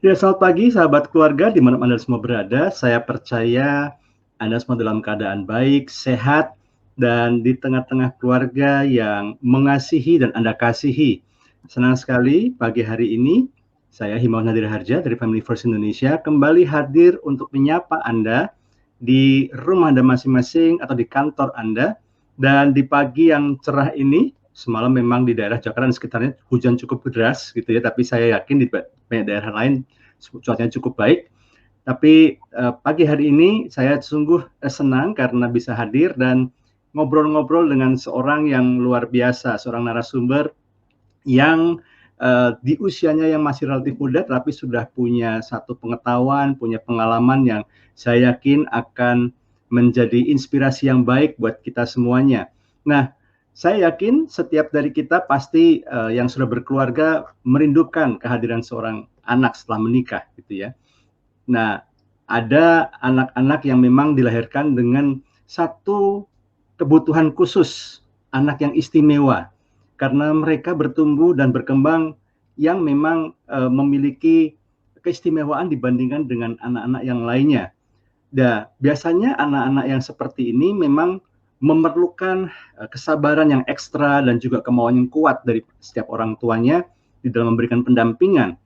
Ya, selamat pagi sahabat keluarga dimanapun Anda semua berada. Saya percaya Anda semua dalam keadaan baik, sehat, dan di tengah-tengah keluarga yang mengasihi dan Anda kasihi. Senang sekali pagi hari ini, saya Himawan Nadir Harja dari Family First Indonesia kembali hadir untuk menyapa Anda di rumah Anda masing-masing atau di kantor Anda. Dan di pagi yang cerah ini, semalam memang di daerah Jakarta dan sekitarnya hujan cukup deras gitu ya, tapi saya yakin di banyak daerah lain cuacanya cukup baik. Tapi pagi hari ini saya sungguh senang karena bisa hadir dan ngobrol-ngobrol dengan seorang yang luar biasa, seorang narasumber yang di usianya yang masih relatif muda, tapi sudah punya satu pengetahuan, punya pengalaman yang saya yakin akan menjadi inspirasi yang baik buat kita semuanya. Nah, saya yakin setiap dari kita pasti yang sudah berkeluarga merindukan kehadiran seorang anak setelah menikah, gitu ya. Nah, ada anak-anak yang memang dilahirkan dengan satu kebutuhan khusus, anak yang istimewa, karena mereka bertumbuh dan berkembang yang memang memiliki keistimewaan dibandingkan dengan anak-anak yang lainnya. Nah, biasanya anak-anak yang seperti ini memang memerlukan kesabaran yang ekstra dan juga kemauan yang kuat dari setiap orang tuanya di dalam memberikan pendampingan.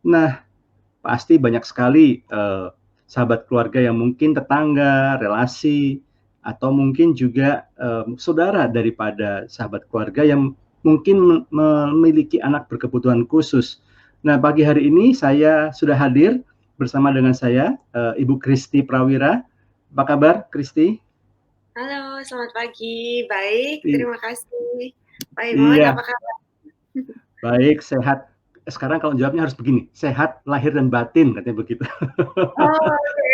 Nah, pasti banyak sekali sahabat keluarga yang mungkin tetangga, relasi, atau mungkin juga saudara daripada sahabat keluarga yang mungkin memiliki anak berkebutuhan khusus. Nah, pagi hari ini saya sudah hadir bersama dengan saya, Ibu Kristi Prawira. Apa kabar, Kristi? Halo, selamat pagi. Baik, I- terima kasih. Pak Imawan, Iya, apa kabar? baik, sehat. Sekarang kalau jawabnya harus begini, sehat lahir dan batin, katanya begitu. Oh, oke.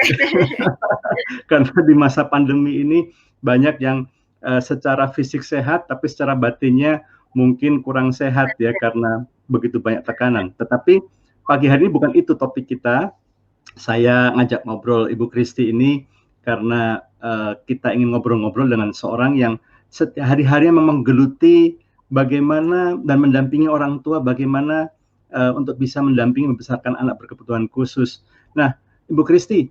Karena di masa pandemi ini banyak yang secara fisik sehat, tapi secara batinnya mungkin kurang sehat ya karena begitu banyak tekanan. Tetapi pagi hari ini bukan itu topik kita. Saya ngajak ngobrol Ibu Kristi ini karena kita ingin ngobrol-ngobrol dengan seorang yang setiap hari-harinya memang geluti bagaimana dan mendampingi orang tua, bagaimana untuk bisa mendampingi membesarkan anak berkebutuhan khusus. Nah, Ibu Kristi,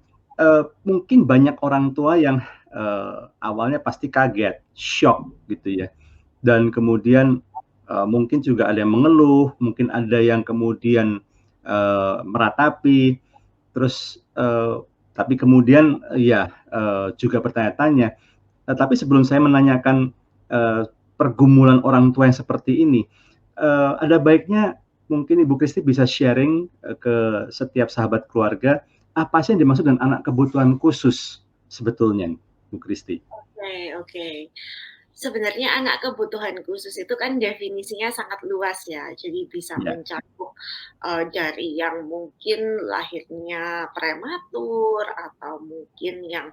mungkin banyak orang tua yang awalnya pasti kaget, shock gitu ya. Dan kemudian mungkin juga ada yang mengeluh, mungkin ada yang kemudian meratapi, terus tapi kemudian ya juga bertanya-tanya. Tapi sebelum saya menanyakan pergumulan orang tua yang seperti ini, ada baiknya mungkin Ibu Kristi bisa sharing ke setiap sahabat keluarga apa sih yang dimaksud dengan anak kebutuhan khusus sebetulnya, Bu Kristi? Oke. Sebenarnya anak kebutuhan khusus itu kan definisinya sangat luas ya, jadi bisa Ya. mencakup dari yang mungkin lahirnya prematur atau mungkin yang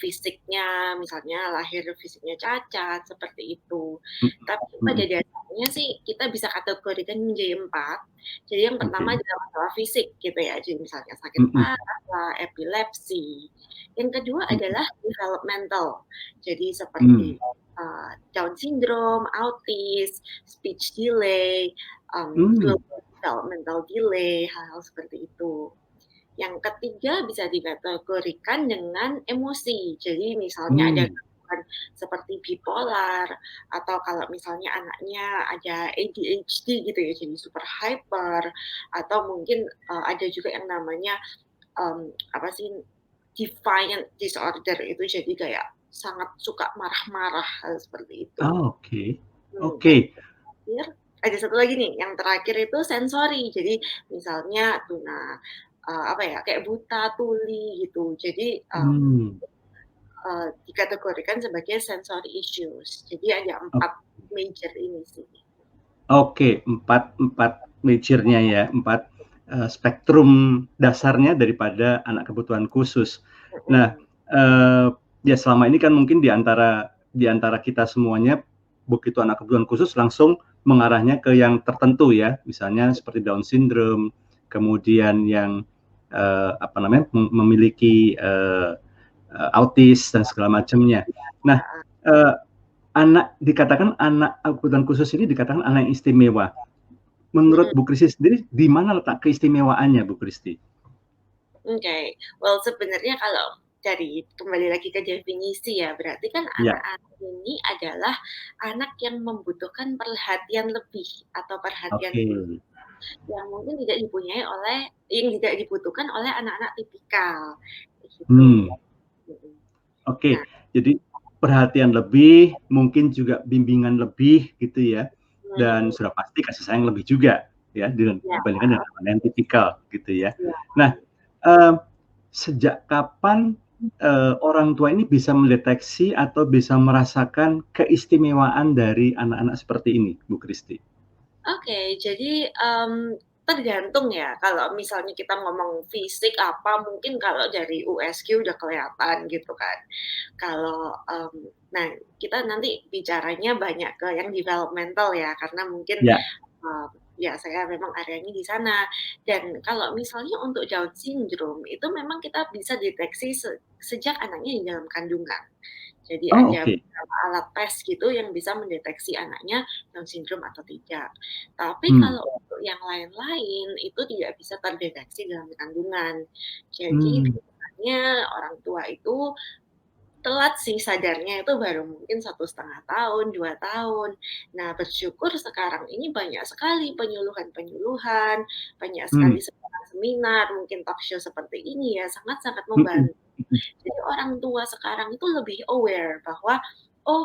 fisiknya misalnya lahir fisiknya cacat seperti itu. Tapi pada Mm-mm. dasarnya sih kita bisa kategorikan menjadi 4. Jadi yang pertama Oke. adalah masalah fisik gitu ya, jadi misalnya sakit Mm-mm. parah lah, epilepsi. Yang kedua Mm-mm. adalah developmental, jadi Mm. seperti Down syndrome, autis, speech delay, Mm. global developmental delay, hal-hal seperti itu. Yang ketiga bisa dikategorikan dengan emosi. Jadi misalnya ada Mm. gangguan seperti bipolar atau kalau misalnya anaknya ada ADHD gitu ya, jadi super hyper atau mungkin ada juga yang namanya apa sih defiant disorder itu jadi kayak sangat suka marah-marah hal seperti itu. Oh, oke. Dan Oke. terakhir ada satu lagi nih, yang terakhir itu sensori. Jadi misalnya tuna apa ya, kayak buta, tuli gitu. Jadi, Hmm. dikategorikan sebagai sensory issues. Jadi ada 4 major ini sih. Oke, empat empat major-nya ya, empat spektrum dasarnya daripada anak kebutuhan khusus. Nah, Mhm. ya selama ini kan mungkin di antara kita semuanya, begitu anak kebutuhan khusus langsung mengarahnya ke yang tertentu ya, misalnya seperti Down syndrome, kemudian yang apa namanya, memiliki autis dan segala macamnya. Nah, Heeh. eee, dikatakan anak kebutuhan khusus ini dikatakan anak yang istimewa. Menurut Mhm. Bu Kristi sendiri, di mana letak keistimewaannya Bu Kristi? Oke. Well, sebenarnya kalau kembali lagi ke definisi ya, berarti kan Ya, anak-anak ini adalah anak yang membutuhkan perhatian lebih atau perhatian oke. khusus yang mungkin yang tidak dibutuhkan oleh anak-anak tipikal, gitu. Hmm, Mhm. Nah, oke. Jadi perhatian lebih, mungkin juga bimbingan lebih gitu ya, dan mhm, sudah pasti kasih sayang lebih juga ya, ya, dibandingkan dengan anak yang tipikal gitu ya. iya, Nah, eee, sejak kapan, orang tua ini bisa mendeteksi atau bisa merasakan keistimewaan dari anak-anak seperti ini, Bu Kristi? oke, jadi, tergantung ya, kalau misalnya kita ngomong fisik apa, mungkin kalau dari USG udah kelihatan gitu kan. Nah, kita nanti bicaranya banyak ke yang developmental ya, karena mungkin, Ya, ya saya memang areanya di sana. Dan kalau misalnya untuk Down syndrome, itu memang kita bisa deteksi sejak anaknya di dalam kandungan. Jadi oh ada oke. beberapa alat tes gitu yang bisa mendeteksi anaknya Down syndrome atau tidak. Tapi Hmm. kalau untuk yang lain-lain itu tidak bisa terdeteksi dalam kandungan. Jadi Hmm. biasanya orang tua itu telat sih sadarnya itu baru mungkin 1,5 tahun, 2 tahun. Nah, bersyukur sekarang ini banyak sekali penyuluhan-penyuluhan, banyak Hmm. sekali seminar, mungkin talk show seperti ini ya, sangat-sangat Mhm, membantu. mhm, Jadi orang tua sekarang itu lebih aware bahwa, "Oh,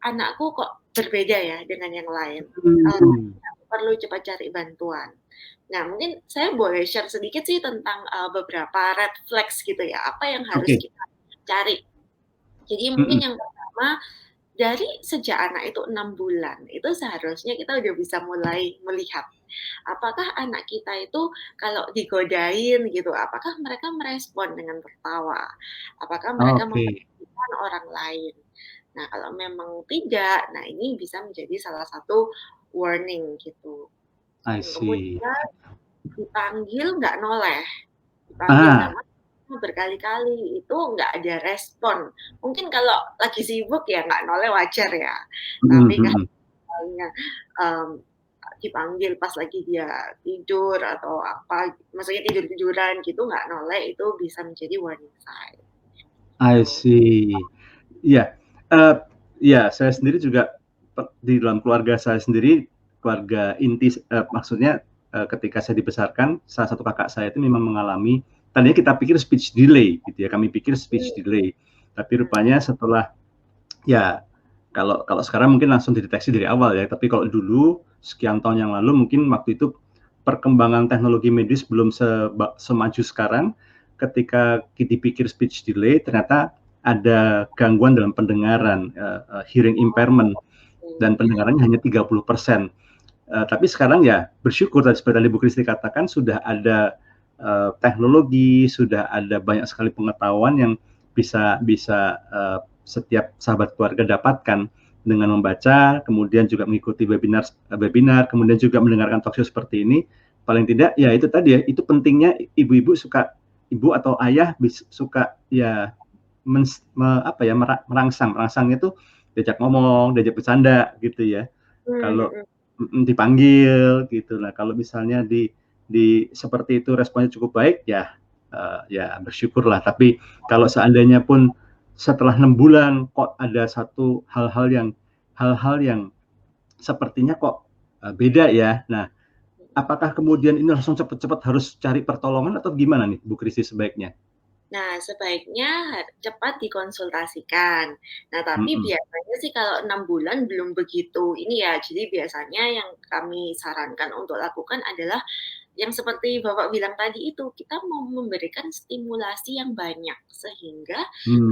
anakku kok berbeda ya dengan yang lain, mmm, aku perlu cepat cari bantuan." Nah, mungkin saya boleh share sedikit sih tentang, beberapa red flags gitu ya, apa yang harus oke, kita cari. Jadi mungkin mhm, yang pertama, dari sejak anak itu 6 bulan, itu seharusnya kita udah bisa mulai melihat, apakah anak kita itu kalau digodain gitu, apakah mereka merespon dengan tertawa? Apakah mereka oke, memperhatikan orang lain? Nah, kalau memang tidak, nah ini bisa menjadi salah satu warning gitu. I see. Kemudian dipanggil nggak noleh. Dipanggil Ah, nama berkali-kali, itu nggak ada respon. Mungkin kalau lagi sibuk ya nggak noleh wajar ya, mhm, tapi kalau mhm, misalnya, mmm, dipanggil pas lagi dia tidur atau apa, maksudnya tidur-tiduran gitu nggak noleh, itu bisa menjadi warning sign, I gitu. see. Iya, eee, iya saya sendiri juga di dalam keluarga saya sendiri, keluarga inti maksudnya, ketika saya dibesarkan, salah satu kakak saya itu memang mengalami tadinya kita pikir speech delay gitu ya, kami pikir speech Mmm, delay, tapi mhm, rupanya setelah ya, kalau kalau sekarang mungkin langsung dideteksi dari awal ya, tapi kalau dulu sekian tahun yang lalu mungkin waktu itu perkembangan teknologi medis belum semaju sekarang, ketika dipikir speech delay ternyata ada gangguan dalam pendengaran, hearing impairment dan oke, pendengarannya hanya 30%. Tapi sekarang ya bersyukur tadi seperti tadi Bu Kristi katakan sudah ada, teknologi, sudah ada banyak sekali pengetahuan yang bisa bisa, setiap sahabat keluarga dapatkan dengan membaca, kemudian juga mengikuti webinar, kemudian juga mendengarkan talkshow seperti ini. Paling tidak ya itu tadi ya, itu pentingnya ibu atau ayah suka ya apa ya, merangsang, merangsang itu diajak ngomong, diajak bercanda gitu ya. mmm, Kalau mhm. dipanggil gitu. Nah, kalau misalnya seperti itu responnya cukup baik ya, ya bersyukurlah. Tapi kalau seandainya pun setelah 6 bulan kok ada hal-hal yang sepertinya kok, beda ya. Nah, apakah kemudian ini langsung cepat-cepat harus cari pertolongan atau gimana nih Bu Kristi sebaiknya? Nah, sebaiknya cepat dikonsultasikan. Nah, tapi Mhm. biasanya sih kalau 6 bulan belum begitu ini ya, jadi biasanya yang kami sarankan untuk lakukan adalah yang seperti Bapak bilang tadi itu, kita mau memberikan stimulasi yang banyak sehingga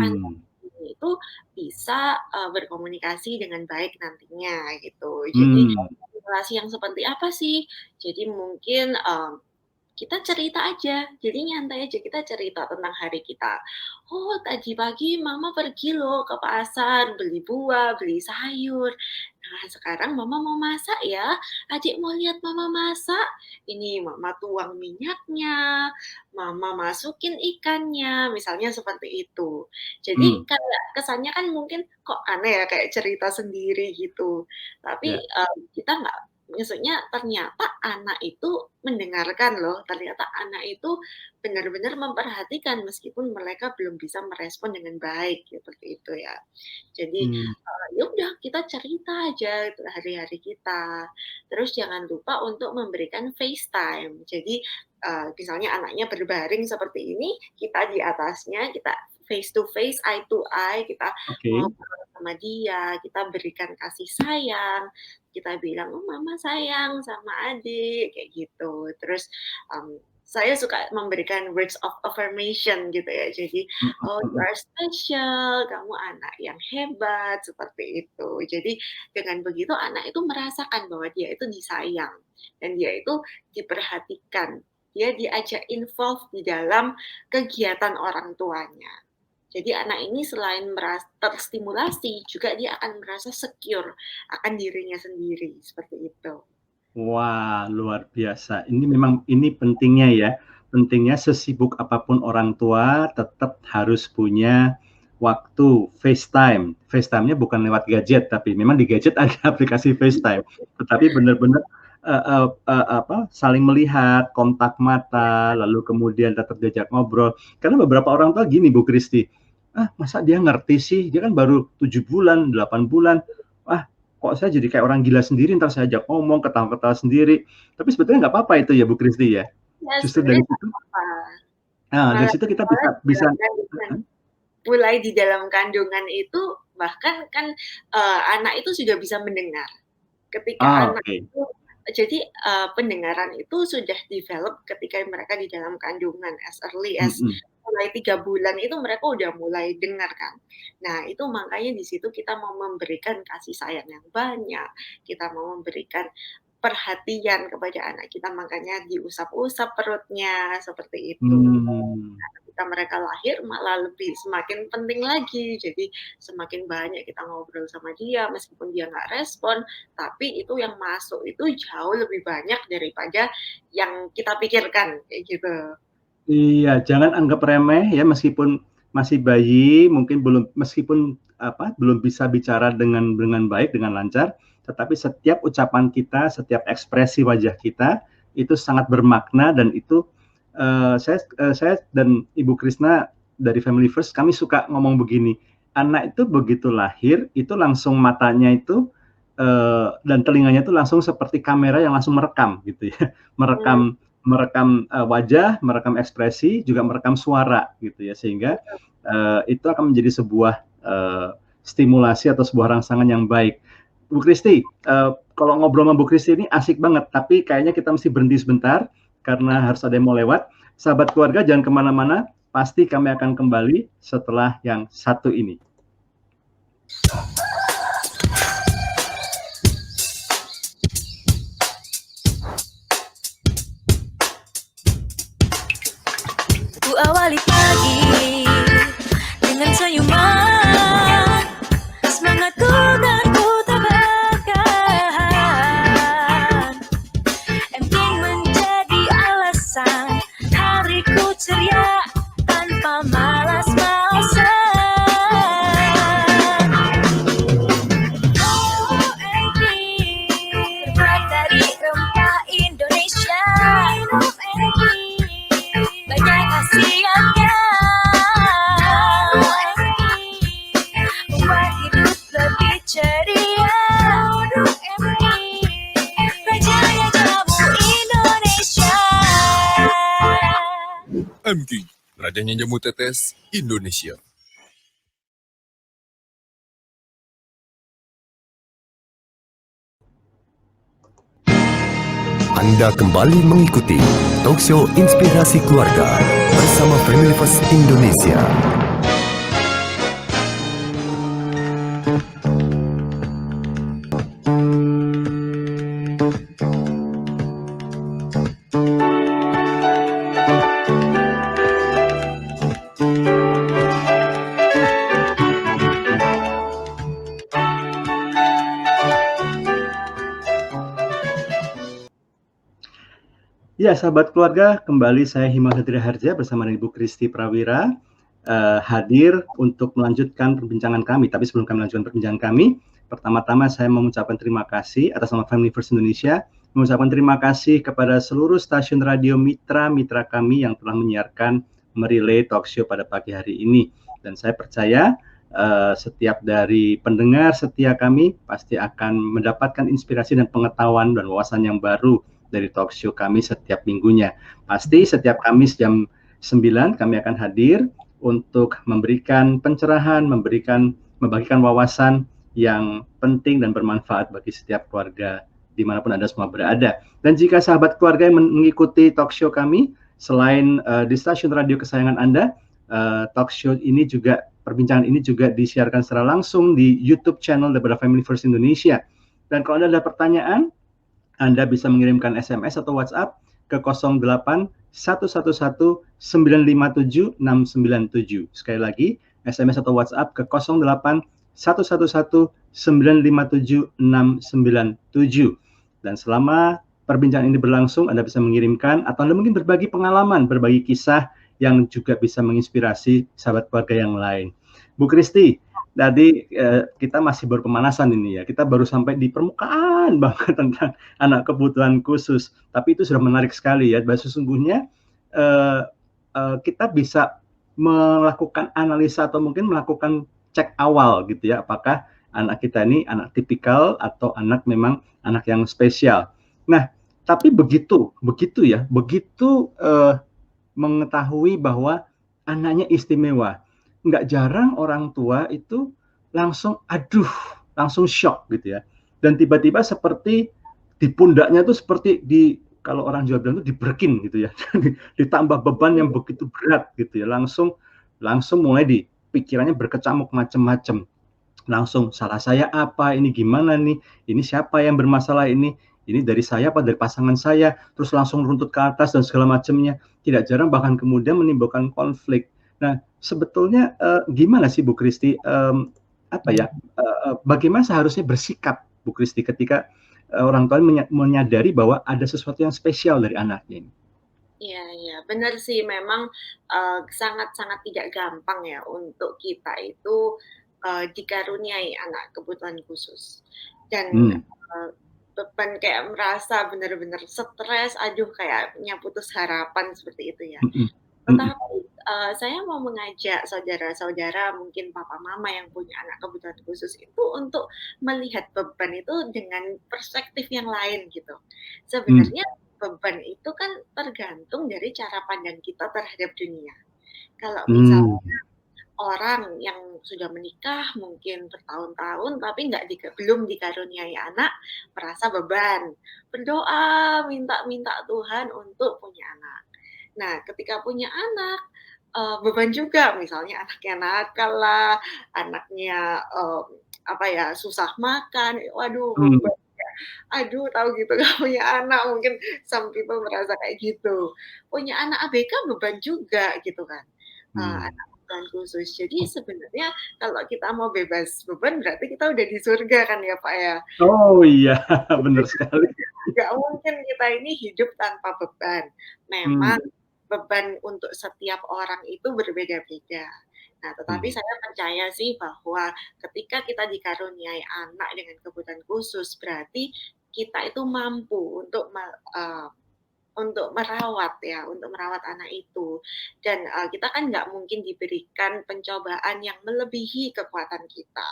anak Hmm. ini itu bisa, berkomunikasi dengan baik nantinya gitu. Jadi Hmm. stimulasi yang seperti apa sih? Jadi mungkin, kita cerita aja, jadi nyantai aja kita cerita tentang hari kita. "Oh, tadi pagi mama pergi loh ke pasar, beli buah, beli sayur. Nah, sekarang mama mau masak ya. Adik mau lihat mama masak? Ini mama tuang minyaknya, mama masukin ikannya." Misalnya seperti itu. Hmm. Jadi kayak kesannya kan mungkin kok aneh ya kayak cerita sendiri gitu. Tapi, Ya. kita nggak maksudnya ternyata anak itu mendengarkan loh, ternyata anak itu benar-benar memperhatikan meskipun mereka belum bisa merespon dengan baik, seperti itu ya. Jadi, Hmm. ya udah kita cerita aja hari-hari kita. Terus jangan lupa untuk memberikan FaceTime. Jadi, misalnya anaknya berbaring seperti ini, kita di atasnya, kita face to face, eye to eye, kita Oke. ngobrol sama dia, kita berikan kasih sayang, kita bilang, "Oh, mama sayang sama adik," kayak gitu. Terus, saya suka memberikan words of affirmation gitu ya. Jadi, Mhm, "Oh, you mhm. are special, kamu anak yang hebat," seperti itu. Jadi dengan begitu anak itu merasakan bahwa dia itu disayang dan dia itu diperhatikan. Dia diajak involve di dalam kegiatan orang tuanya. Jadi anak ini selain terstimulasi, juga dia akan merasa secure akan dirinya sendiri, seperti itu. Wah, luar biasa. Ini memang ini pentingnya ya, pentingnya sesibuk apapun orang tua tetap harus punya waktu FaceTime. FaceTime-nya bukan lewat gadget, tapi memang di gadget ada aplikasi FaceTime. Tetapi benar-benar, saling melihat, kontak mata, lalu kemudian tetap diajak ngobrol. Karena beberapa orang tua gini Bu Kristi, "Ah, masa dia ngerti sih? Dia kan baru 7 bulan, 8 bulan. Ah, kok saya jadi kayak orang gila sendiri, entar saya ajak ngomong, ketawa-ketawa sendiri." Tapi sebetulnya nggak apa-apa itu ya, Bu Kristi ya? Ya Justru sebenarnya dari nggak situ apa-apa, dari malah situ kita malah di bisa dalam kandungan heeh? mulai di dalam kandungan itu bahkan kan, anak itu sudah bisa mendengar. Ketika Oh, anak oke. itu jadi, pendengaran itu sudah develop ketika mereka di dalam kandungan, as early as Mhm. mulai 3 bulan itu mereka udah mulai dengar kan. Nah, itu makanya di situ kita mau memberikan kasih sayang yang banyak, kita mau memberikan perhatian kepada anak kita, makanya diusap-usap perutnya, seperti itu. Mmm. Ketika mereka lahir malah lebih semakin penting lagi. Jadi semakin banyak kita ngobrol sama dia, meskipun dia nggak respon, tapi itu yang masuk itu jauh lebih banyak daripada yang kita pikirkan, kayak gitu. Iya, jangan anggap remeh ya, meskipun masih bayi, mungkin meskipun belum bisa bicara dengan baik, dengan lancar, tetapi setiap ucapan kita, setiap ekspresi wajah kita, itu sangat bermakna dan itu, saya dan Ibu Krisna dari Family First, kami suka ngomong begini, anak itu begitu lahir, itu langsung matanya itu, dan telinganya itu langsung seperti kamera yang langsung merekam gitu ya, Mmm, merekam merekam, wajah, merekam ekspresi, juga merekam suara gitu ya, sehingga, betul. itu akan menjadi sebuah, stimulasi atau sebuah rangsangan yang baik. Bu Kristi, kalau ngobrol sama Bu Kristi ini asik banget, tapi kayaknya kita mesti berhenti sebentar, karena harus ada yang mau lewat. Sahabat keluarga jangan kemana-mana, pasti kami akan kembali setelah yang satu ini. Ku awali pagi dengan senyuman, semangatku dan ku tebarkan. Mungkin menjadi alasan hariku ceria tanpa malas-malasan. OMG terbuat dari rempah Indonesia. OMG banyak khasiatnya. OMG membuat hidup lebih ceria. OMG rajanya jamu Indonesia. MG, rajanya jamu tetes Indonesia. Anda kembali mengikuti Talkshow Inspirasi Keluarga bersama Family First Indonesia. Ya, sahabat keluarga, kembali saya Hima Satria Harja bersama dengan Ibu Kristi Prawira hadir untuk melanjutkan perbincangan kami. Tapi sebelum kami melanjutkan perbincangan kami, pertama-tama saya mengucapkan terima kasih atas nama Family First Indonesia, mengucapkan terima kasih kepada seluruh stasiun radio mitra kami yang telah menyiarkan merelay talk show pada pagi hari ini. Dan saya percaya setiap dari pendengar setia kami pasti akan mendapatkan inspirasi dan pengetahuan dan wawasan yang baru dari talk show kami setiap minggunya. Pasti setiap Kamis jam 9 kami akan hadir untuk memberikan pencerahan, membagikan wawasan yang penting dan bermanfaat bagi setiap keluarga dimanapun Anda semua berada. Dan jika sahabat keluarga yang mengikuti talk show kami, selain di stasiun radio kesayangan Anda, talk show ini juga, perbincangan ini juga disiarkan secara langsung di YouTube channel daripada Family First Indonesia. Dan kalau Anda ada pertanyaan, Anda bisa mengirimkan SMS atau WhatsApp ke 08111957 697. Sekali lagi, SMS atau WhatsApp ke 08111957 697. Dan selama perbincangan ini berlangsung, Anda bisa mengirimkan atau Anda mungkin berbagi pengalaman, berbagi kisah yang juga bisa menginspirasi sahabat keluarga yang lain. Bu Kristi, tadi kita masih baru pemanasan ini ya, kita baru sampai di permukaan banget tentang anak kebutuhan khusus, tapi itu sudah menarik sekali ya. Bahwa sesungguhnya kita bisa melakukan analisa atau mungkin melakukan cek awal gitu ya, apakah anak kita ini anak tipikal atau anak memang anak yang spesial. Nah, tapi begitu mengetahui bahwa anaknya istimewa, nggak jarang orang tua itu langsung shock gitu ya, dan tiba-tiba seperti di pundaknya tuh seperti kalau orang Jawa bilang itu diberkin gitu ya, ditambah beban yang begitu berat gitu ya, langsung mulai di pikirannya berkecamuk macam-macam, langsung salah saya apa, ini gimana nih, ini siapa yang bermasalah, ini dari saya apa dari pasangan saya, terus langsung runtut ke atas dan segala macamnya, tidak jarang bahkan kemudian menimbulkan konflik. Nah, sebetulnya gimana sih Bu Kristi, bagaimana seharusnya bersikap Bu Kristi ketika orang tua menyadari bahwa ada sesuatu yang spesial dari anaknya ini? Iya, benar sih, memang sangat-sangat tidak gampang ya untuk kita itu dikaruniai anak kebutuhan khusus. Dan beban kayak merasa benar-benar stres, kayaknya putus harapan seperti itu ya. Tetapi saya mau mengajak saudara-saudara, mungkin papa mama yang punya anak kebutuhan khusus itu untuk melihat beban itu dengan perspektif yang lain gitu. Sebenarnya beban itu kan tergantung dari cara pandang kita terhadap dunia. Kalau misalnya orang yang sudah menikah mungkin bertahun-tahun tapi belum dikaruniai anak, merasa beban, berdoa minta Tuhan untuk punya anak. Nah, ketika punya anak, beban juga, misalnya anaknya nakal lah, anaknya susah makan, waduh beban ya. Aduh, tahu gitu nggak punya anak, mungkin some people merasa kayak gitu. Punya anak ABK beban juga gitu kan, anak kebutuhan khusus. Jadi sebenarnya kalau kita mau bebas beban berarti kita udah di surga kan ya Pak ya. Oh iya, benar sekali. Nggak mungkin kita ini hidup tanpa beban. Memang beban untuk setiap orang itu berbeda-beda. Nah, tetapi saya percaya sih bahwa ketika kita dikaruniai anak dengan kebutuhan khusus, berarti kita itu mampu untuk merawat anak itu. Dan kita kan nggak mungkin diberikan pencobaan yang melebihi kekuatan kita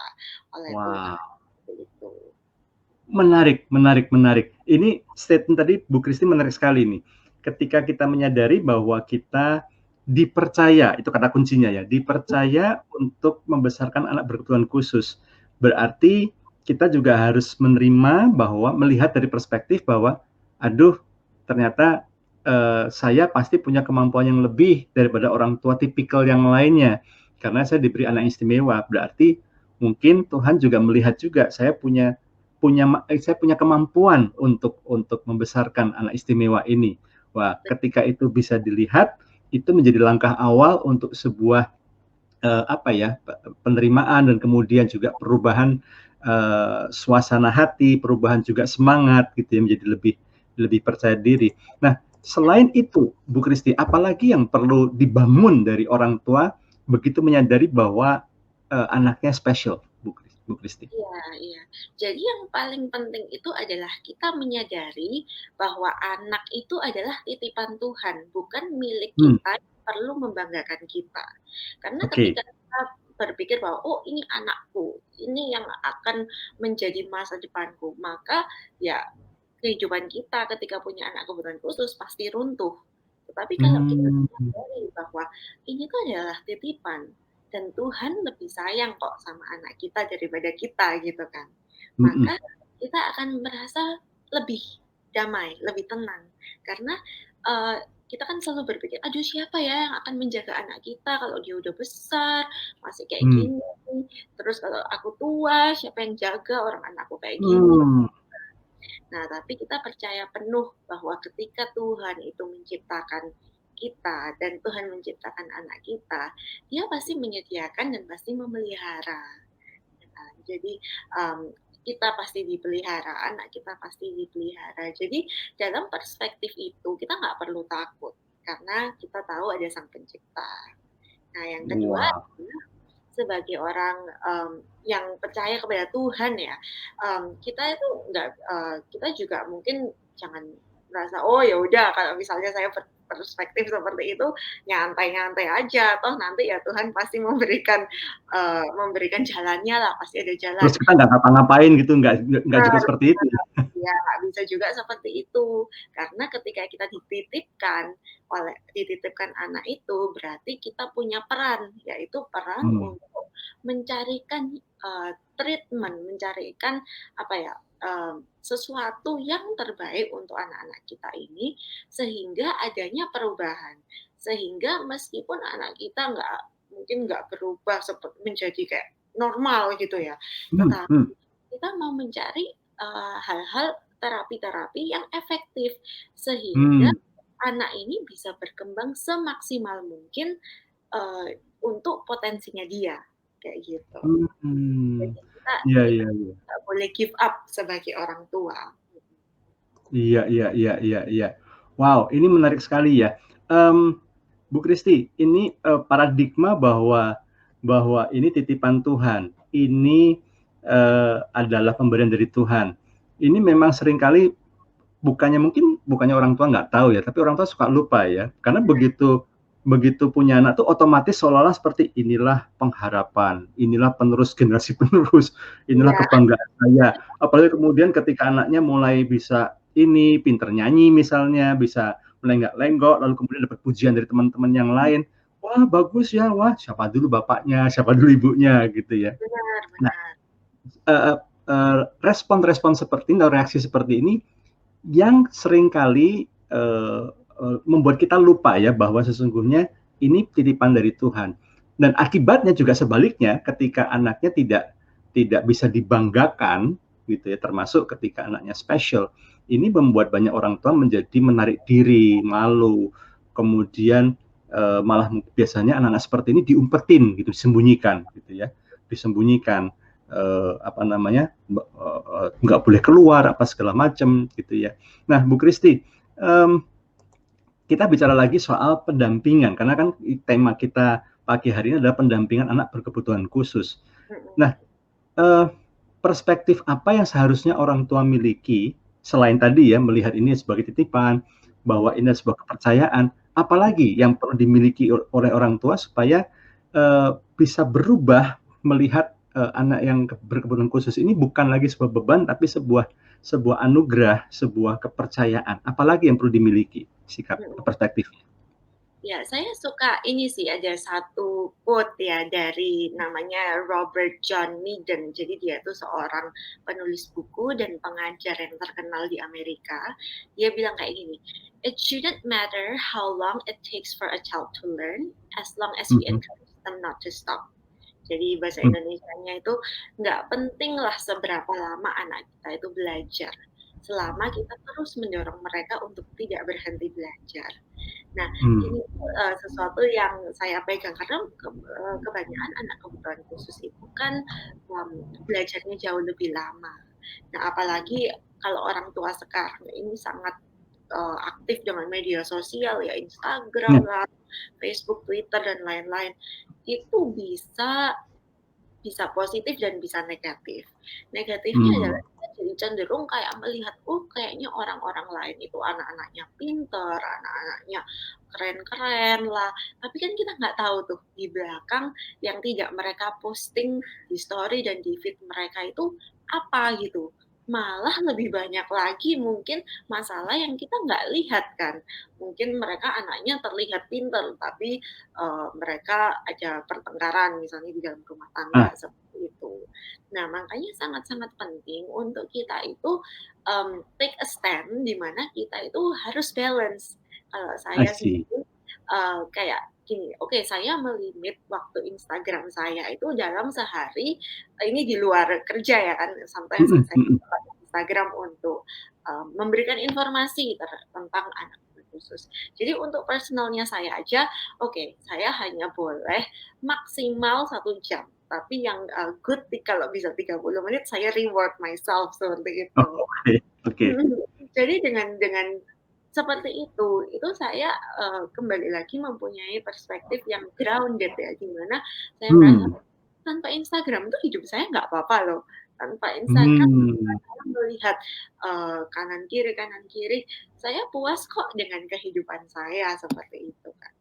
oleh Tuhan. Itu. Menarik. Ini statement tadi Bu Kristi menarik sekali nih. Ketika kita menyadari bahwa kita dipercaya, itu kata kuncinya ya, dipercaya untuk membesarkan anak berkebutuhan khusus. Berarti kita juga harus menerima bahwa, melihat dari perspektif bahwa, ternyata saya pasti punya kemampuan yang lebih daripada orang tua tipikal yang lainnya, karena saya diberi anak istimewa. Berarti mungkin Tuhan juga melihat juga saya punya kemampuan untuk membesarkan anak istimewa ini. Wah, ketika itu bisa dilihat, itu menjadi langkah awal untuk sebuah penerimaan dan kemudian juga perubahan suasana hati, perubahan juga semangat gitu ya, menjadi lebih percaya diri. Nah, selain itu, Bu Kristi, apalagi yang perlu dibangun dari orang tua begitu menyadari bahwa anaknya spesial, Bu Kristi? Iya, iya. Jadi yang paling penting itu adalah kita menyadari bahwa anak itu adalah titipan Tuhan, bukan milik kita yang perlu membanggakan kita. Karena ketika kita berpikir bahwa, oh ini anakku, ini yang akan menjadi masa depanku, maka ya kehidupan kita ketika punya anak kebutuhan khusus pasti runtuh. Tetapi kalau kita menyadari bahwa ini tuh adalah titipan, dan Tuhan lebih sayang kok sama anak kita daripada kita gitu kan. Maka kita akan merasa lebih damai, lebih tenang. Karena kita kan selalu berpikir, aduh siapa ya yang akan menjaga anak kita kalau dia udah besar, masih kayak gini. Terus kalau aku tua, siapa yang jaga orang anakku kayak gini. Nah, tapi kita percaya penuh bahwa ketika Tuhan itu menciptakan kita dan Tuhan menciptakan anak kita, Dia pasti menyediakan dan pasti memelihara. Nah, jadi kita pasti dipelihara, anak kita pasti dipelihara. Jadi dalam perspektif itu kita nggak perlu takut karena kita tahu ada Sang Pencipta. Nah, yang kedua sebagai orang yang percaya kepada Tuhan ya, kita itu kita juga mungkin jangan merasa oh ya udah kalau misalnya saya perspektif seperti itu nyantai-nyantai aja, toh nanti ya Tuhan pasti memberikan jalannya lah, pasti ada jalan. Terus kita nggak ngapa-ngapain gitu, nggak juga seperti itu. Ya nggak bisa juga seperti itu, karena ketika kita dititipkan anak itu berarti kita punya peran, yaitu peran untuk mencarikan treatment, mencarikan sesuatu yang terbaik untuk anak-anak kita ini sehingga adanya perubahan, sehingga meskipun anak kita mungkin nggak berubah menjadi kayak normal gitu ya, tetapi kita mau mencari hal-hal terapi-terapi yang efektif sehingga anak ini bisa berkembang semaksimal mungkin untuk potensinya dia kayak gitu. Jadi kita nggak boleh give up sebagai orang tua. Iya. Wow, ini menarik sekali ya, Bu Kristi. Ini paradigma bahwa ini titipan Tuhan, ini adalah pemberian dari Tuhan. Ini memang seringkali bukannya orang tua nggak tahu ya, tapi orang tua suka lupa ya, karena begitu punya anak tuh otomatis seolah-olah seperti inilah pengharapan, inilah penerus generasi penerus, inilah kebanggaan saya. Apalagi kemudian ketika anaknya mulai bisa pinter nyanyi misalnya, bisa melenggak-lenggok, lalu kemudian dapat pujian dari teman-teman yang lain. Wah bagus ya, wah siapa dulu bapaknya, siapa dulu ibunya gitu ya. Nah, respon-respon seperti ini, reaksi seperti ini yang seringkali membuat kita lupa ya bahwa sesungguhnya ini titipan dari Tuhan. Dan akibatnya juga sebaliknya, ketika anaknya tidak bisa dibanggakan gitu ya, termasuk ketika anaknya spesial, ini membuat banyak orang tua menjadi menarik diri, malu, kemudian malah biasanya anak-anak seperti ini diumpetin gitu, disembunyikan gitu ya, nggak boleh keluar apa segala macam gitu ya. Nah, Bu Kristi, kita bicara lagi soal pendampingan, karena kan tema kita pagi hari ini adalah pendampingan anak berkebutuhan khusus. Nah, perspektif apa yang seharusnya orang tua miliki selain tadi ya melihat ini sebagai titipan, bahwa ini sebuah kepercayaan, apalagi yang perlu dimiliki oleh orang tua supaya bisa berubah melihat anak yang berkebutuhan khusus ini bukan lagi sebuah beban, tapi sebuah anugerah, sebuah kepercayaan. Apalagi yang perlu dimiliki sikap perspektifnya? Ya, saya suka ini sih, ada satu quote ya dari namanya Robert John Meaden. Jadi dia tuh seorang penulis buku dan pengajar yang terkenal di Amerika. Dia bilang kayak gini, "It shouldn't matter how long it takes for a child to learn, as long as we Mhm, encourage them not to stop." Jadi bahasa mmm, Indonesianya itu nggak penting lah seberapa lama anak kita itu belajar, selama kita terus mendorong mereka untuk tidak berhenti belajar. Nah, mmm, ini tuh, sesuatu yang saya pegang karena kebanyakan anak kebutuhan khusus itu kan, belajarnya jauh lebih lama. Nah, apalagi kalau orang tua sekarang ini sangat, aktif dengan media sosial ya, iya, Instagram lah, Facebook, Twitter, dan lain-lain. Itu bisa positif dan bisa negatif. Negatifnya adalah mmm, kita jadi cenderung kayak melihat, oh kayaknya orang-orang lain itu anak-anaknya pinter, anak-anaknya keren-keren lah. Tapi kan kita nggak tahu tuh di belakang yang tidak mereka posting di story dan di feed mereka itu apa gitu. Malah lebih banyak lagi mungkin masalah yang kita nggak lihat kan. Mungkin mereka anaknya terlihat pinter, tapi mereka ada pertengkaran misalnya di dalam rumah tangga ah, seperti itu. Nah, makanya sangat-sangat penting untuk kita itu, take a stand di mana kita itu harus balance. Kalau I saya see. sendiri, kayak gini, oke saya melimit waktu Instagram saya itu dalam sehari, ini di luar kerja ya kan, sometimes Mhm saya mhm, pakai Instagram untuk, memberikan informasi tentang anak khusus. Jadi untuk personalnya saya aja, oke, saya hanya boleh maksimal 1 jam, tapi yang, good kalau bisa 30 menit saya reward myself seperti oh, itu. oke oke, Mhm. Jadi dengan seperti itu saya, kembali lagi mempunyai perspektif yang grounded ya, di mana saya merasa mmm, tanpa Instagram tuh hidup saya nggak apa-apa loh. Tanpa Instagram mmm, saya melihat, kanan kiri, saya puas kok dengan kehidupan saya, seperti itu, Kak.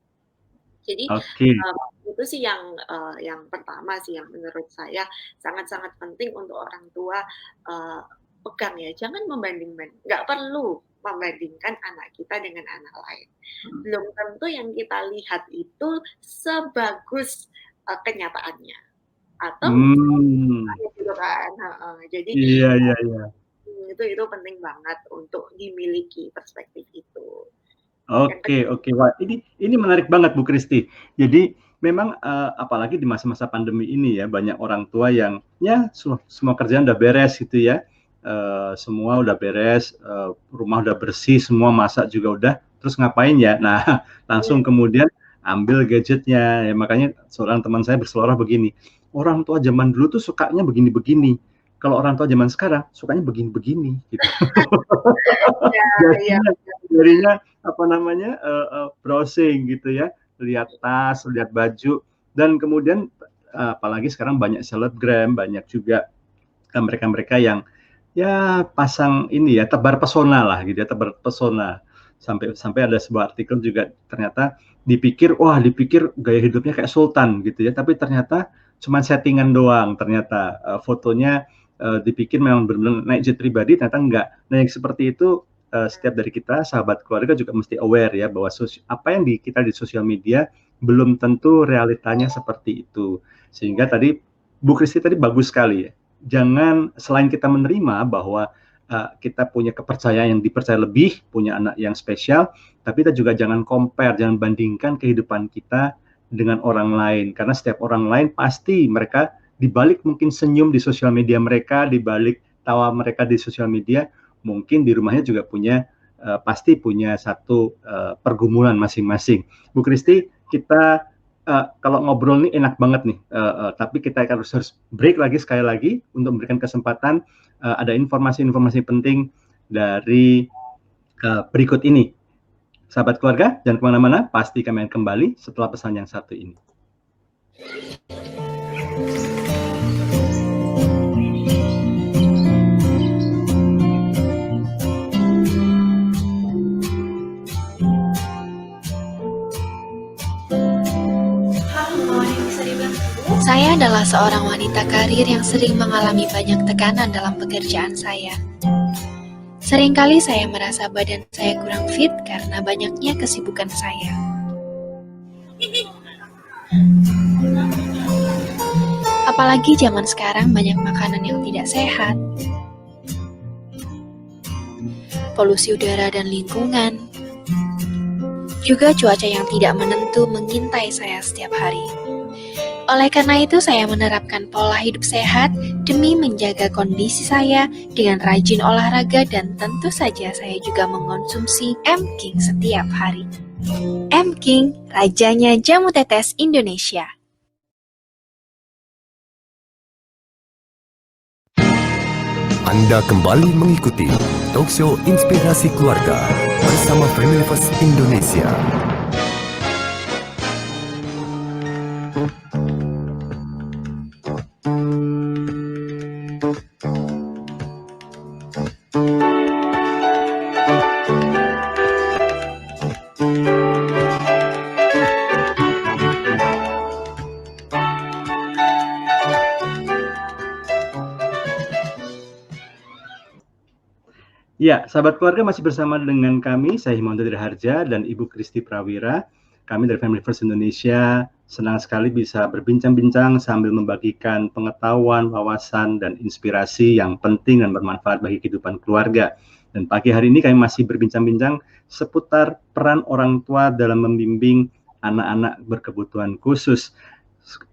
Jadi, oke, itu sih yang pertama sih yang menurut saya sangat-sangat penting untuk orang tua, eee, pegang ya, jangan nggak perlu membandingkan anak kita dengan anak lain. Belum tentu yang kita lihat itu sebagus, kenyataannya, atau bisa mmm, gitu kan, heeh. Jadi, iya iya iya. itu penting banget untuk dimiliki perspektif itu. Yang Oke kedua, oke. Wah, ini menarik banget Bu Kristi. Jadi memang, apalagi di masa-masa pandemi ini ya, banyak orang tua yang ya semua kerjaan udah beres gitu ya, semua udah beres, rumah udah bersih, semua masak juga udah, terus ngapain ya? Nah, langsung iya, kemudian ambil gadgetnya, ya makanya seorang teman saya berseloroh begini, "Orang tua zaman dulu tuh sukanya begini-begini, kalau orang tua zaman sekarang sukanya begini-begini," gitu. iya iya, Jadinya bener bener. jadinya apa namanya, browsing gitu ya, lihat tas, lihat baju, dan kemudian, apalagi sekarang banyak selebgram, banyak juga, mereka-mereka yang ya pasang ini ya, tebar pesona lah gitu ya, tebar pesona. Sampai sampai ada sebuah artikel juga ternyata dipikir gaya hidupnya kayak sultan gitu ya, tapi ternyata cuman settingan doang ternyata, fotonya, dipikir memang benar-benar naik jet pribadi, ternyata enggak. Nah yang seperti itu, setiap dari kita, sahabat keluarga juga mesti aware ya bahwa apa yang kita di sosial media belum tentu realitanya seperti itu. Sehingga tadi Bu Kristi tadi bagus sekali ya, jangan selain kita menerima bahwa kita punya kepercayaan yang dipercaya lebih, punya anak yang spesial, tapi kita juga jangan compare, jangan bandingkan kehidupan kita dengan orang lain. Karena setiap orang lain pasti mereka dibalik mungkin senyum di sosial media mereka, dibalik tawa mereka di sosial media, mungkin di rumahnya juga pasti punya satu pergumulan masing-masing. Bu Kristi, kita kalau ngobrol nih enak banget nih, tapi kita harus break lagi sekali lagi untuk memberikan kesempatan ada informasi-informasi penting dari berikut ini. Sahabat keluarga, jangan kemana-mana, pasti kami akan kembali setelah pesan yang satu ini. Saya adalah seorang wanita karir yang sering mengalami banyak tekanan dalam pekerjaan saya. Seringkali saya merasa badan saya kurang fit karena banyaknya kesibukan saya. Apalagi zaman sekarang banyak makanan yang tidak sehat, polusi udara dan lingkungan, juga cuaca yang tidak menentu mengintai saya setiap hari. Oleh karena itu, saya menerapkan pola hidup sehat demi menjaga kondisi saya dengan rajin olahraga dan tentu saja saya juga mengonsumsi M-King setiap hari. M-King, rajanya jamu tetes Indonesia. Anda kembali mengikuti Talkshow Inspirasi Keluarga bersama Family First Indonesia. Ya, sahabat keluarga masih bersama dengan kami, saya Himawan Dirharja dan Ibu Kristi Prawira. Kami dari Family First Indonesia senang sekali bisa berbincang-bincang sambil membagikan pengetahuan, wawasan, dan inspirasi yang penting dan bermanfaat bagi kehidupan keluarga. Dan pagi hari ini kami masih berbincang-bincang seputar peran orang tua dalam membimbing anak-anak berkebutuhan khusus.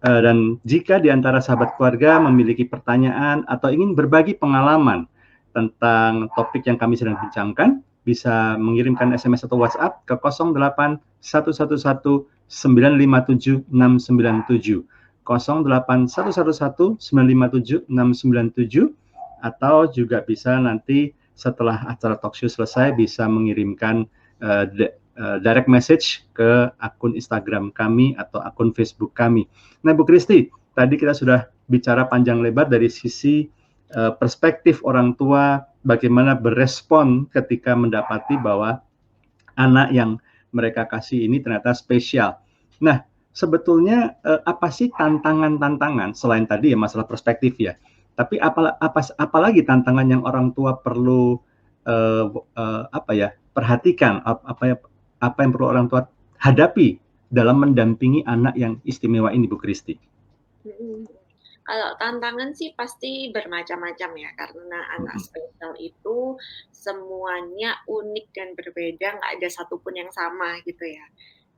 Dan jika di antara sahabat keluarga memiliki pertanyaan atau ingin berbagi pengalaman tentang topik yang kami sedang bincangkan, bisa mengirimkan SMS atau WhatsApp ke 08111 957 697 08111 957 697, atau juga bisa nanti setelah acara talkshow selesai bisa mengirimkan direct message ke akun Instagram kami atau akun Facebook kami. Nah, Bu Kristi, tadi kita sudah bicara panjang lebar dari sisi perspektif orang tua, bagaimana berespon ketika mendapati bahwa anak yang mereka kasih ini ternyata spesial. Nah, sebetulnya apa sih tantangan-tantangan selain tadi ya masalah perspektif ya? Tapi apalagi tantangan yang orang tua perlu perhatikan, apa yang perlu orang tua hadapi dalam mendampingi anak yang istimewa ini, Bu Kristi? Kalau tantangan sih pasti bermacam-macam ya, karena anak spesial itu semuanya unik dan berbeda, nggak ada satupun yang sama gitu ya.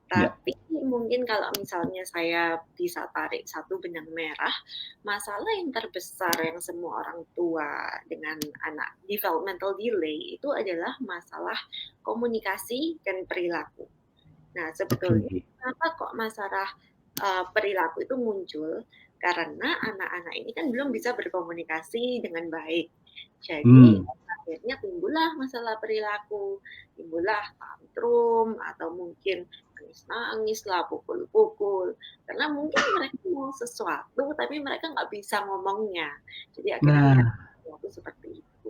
Tapi mungkin kalau misalnya saya bisa tarik satu benang merah, masalah yang terbesar yang semua orang tua dengan anak developmental delay itu adalah masalah komunikasi dan perilaku. Nah, sebetulnya kenapa kok masalah perilaku itu muncul? Karena anak-anak ini kan belum bisa berkomunikasi dengan baik. Jadi akhirnya timbullah masalah perilaku, timbullah tantrum atau mungkin nangis lah, pukul-pukul. Karena mungkin mereka mau sesuatu tapi mereka nggak bisa ngomongnya. Jadi akhirnya perilaku seperti itu.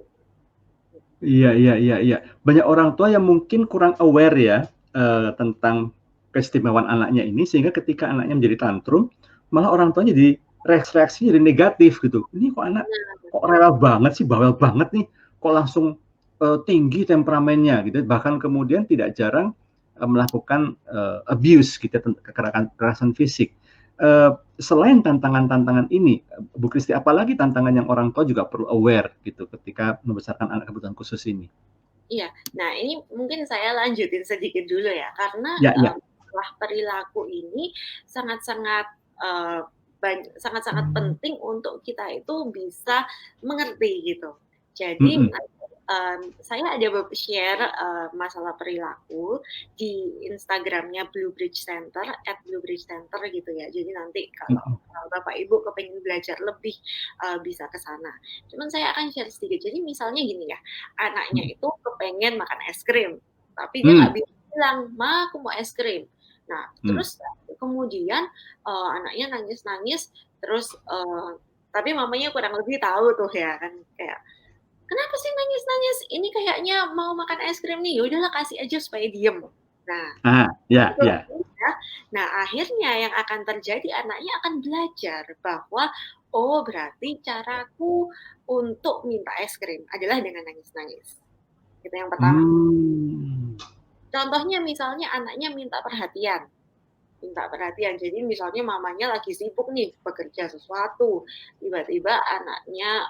Iya. Banyak orang tua yang mungkin kurang aware ya tentang keistimewaan anaknya ini, sehingga ketika anaknya menjadi tantrum, malah orang tuanya jadi reaksi jadi negatif gitu. Ini kok anak kok rewel banget sih, bawel banget nih, kok langsung tinggi temperamennya gitu. Bahkan kemudian tidak jarang melakukan abuse gitu, kekerasan fisik. Selain tantangan-tantangan ini, Bu Kristi, apalagi tantangan yang orang tua juga perlu aware gitu ketika membesarkan anak kebutuhan khusus ini? Iya, nah ini mungkin saya lanjutin sedikit dulu ya, karena masalah perilaku ini sangat-sangat penting untuk kita itu bisa mengerti gitu. Jadi saya ada share masalah perilaku di Instagramnya Blue Bridge Center @bluebridgecenter gitu ya. Jadi nanti kalau Bapak Ibu kepengen belajar lebih bisa ke sana. Cuman saya akan share sedikit. Jadi misalnya gini ya, anaknya itu kepengen makan es krim, tapi dia nggak bisa bilang, "Ma, aku mau es krim." Nah, terus kemudian anaknya nangis-nangis, terus tapi mamanya kurang lebih tahu tuh ya kan, kayak, "Kenapa sih nangis-nangis? Ini kayaknya mau makan es krim nih, ya udahlah kasih aja supaya diem." Nah, nah akhirnya yang akan terjadi, anaknya akan belajar bahwa, oh berarti caraku untuk minta es krim adalah dengan nangis-nangis. Itu yang pertama. Contohnya misalnya anaknya minta perhatian. minta perhatian. Jadi misalnya mamanya lagi sibuk nih bekerja sesuatu, tiba-tiba anaknya,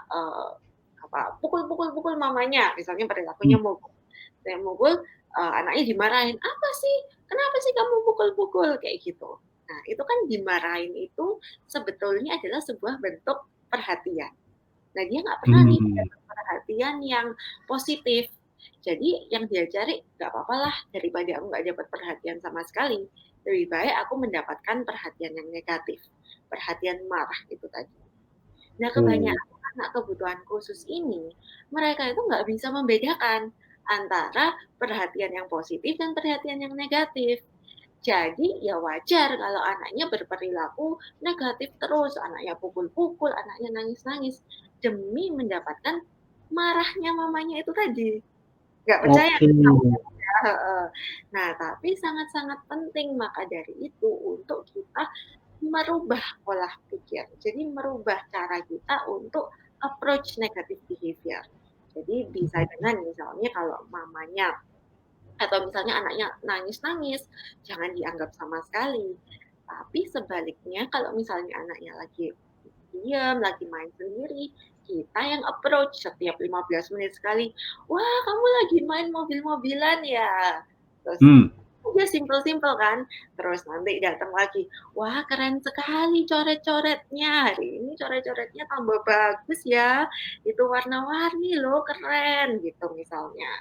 pukul mamanya, misalnya perilakunya Hmm. mukul. Saya mukul, anaknya dimarahin, "Apa sih? Kenapa sih kamu pukul-pukul?" Kayak gitu. Nah, itu kan dimarahin itu sebetulnya adalah sebuah bentuk perhatian. Nah, dia nggak pernah nih Hmm. dapat perhatian yang positif. Jadi yang dia cari, "Nggak papalah daripada aku nggak dapat perhatian sama sekali, lebih baik aku mendapatkan perhatian yang negatif, perhatian marah," itu tadi. Nah, Oh. kebanyakan anak kebutuhan khusus ini, mereka itu nggak bisa membedakan antara perhatian yang positif dan perhatian yang negatif. Jadi, ya wajar kalau anaknya berperilaku negatif terus, anaknya pukul-pukul, anaknya nangis-nangis, demi mendapatkan marahnya mamanya itu tadi. Nggak percaya Oke. ya, heeh. Nah, tapi sangat-sangat penting maka dari itu untuk kita merubah pola pikir. Jadi merubah cara kita untuk approach negative behavior. Jadi bisa dengan misalnya kalau mamanya atau misalnya anaknya nangis-nangis, jangan dianggap sama sekali. Tapi sebaliknya kalau misalnya anaknya lagi diam, lagi main sendiri, kita yang approach setiap 15 menit sekali, "Wah, kamu lagi main mobil-mobilan ya?" Terus Hmm. udah simpel-simpel kan, terus nanti datang lagi, "Wah, keren sekali coret-coretnya, hari ini coret-coretnya tambah bagus ya, itu warna-warni loh, keren," gitu misalnya.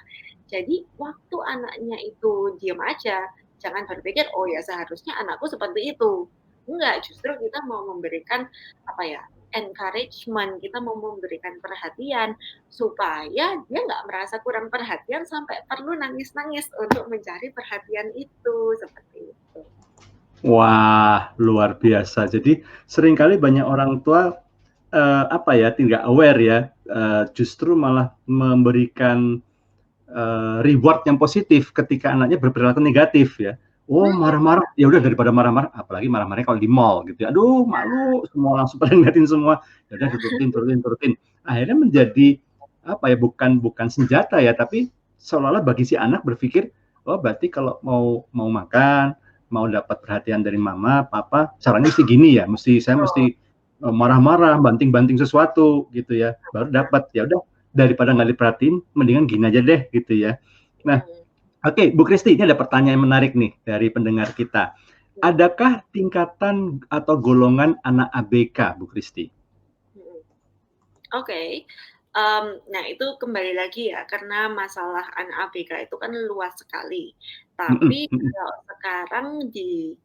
Jadi waktu anaknya itu diam aja, jangan berpikir, "Oh ya seharusnya anakku seperti itu." Enggak, justru kita mau memberikan, apa ya, encouragement, kita mau memberikan perhatian, supaya dia nggak merasa kurang perhatian sampai perlu nangis-nangis untuk mencari perhatian itu, seperti itu. Wah, luar biasa. Jadi seringkali banyak orang tua, apa ya, tidak aware ya, justru malah memberikan, reward yang positif ketika anaknya berperilaku negatif ya. Oh, Mhm, marah-marah, ya udah daripada marah-marah, apalagi marah-marahnya kalau di mall gitu ya. Aduh, malu, semua langsung pada ngeliatin semua. Ya udah diturutin. Akhirnya menjadi apa ya, bukan senjata ya, tapi seolah-olah bagi si anak berpikir, oh berarti kalau mau mau makan, mau dapat perhatian dari mama, papa, caranya mesti gini ya, saya betul, mesti marah-marah, banting-banting sesuatu gitu ya, baru dapat. Ya udah daripada nggak diperhatiin, mendingan gini aja deh gitu ya. Nah, mhm, oke, Bu Kristi, ini ada pertanyaan menarik nih dari pendengar kita. mhm, Adakah tingkatan atau golongan anak ABK, Bu Kristi? mhm. Oke, nah itu kembali lagi ya, karena masalah anak ABK itu kan luas sekali. Mhm, Tapi mhm, kalau sekarang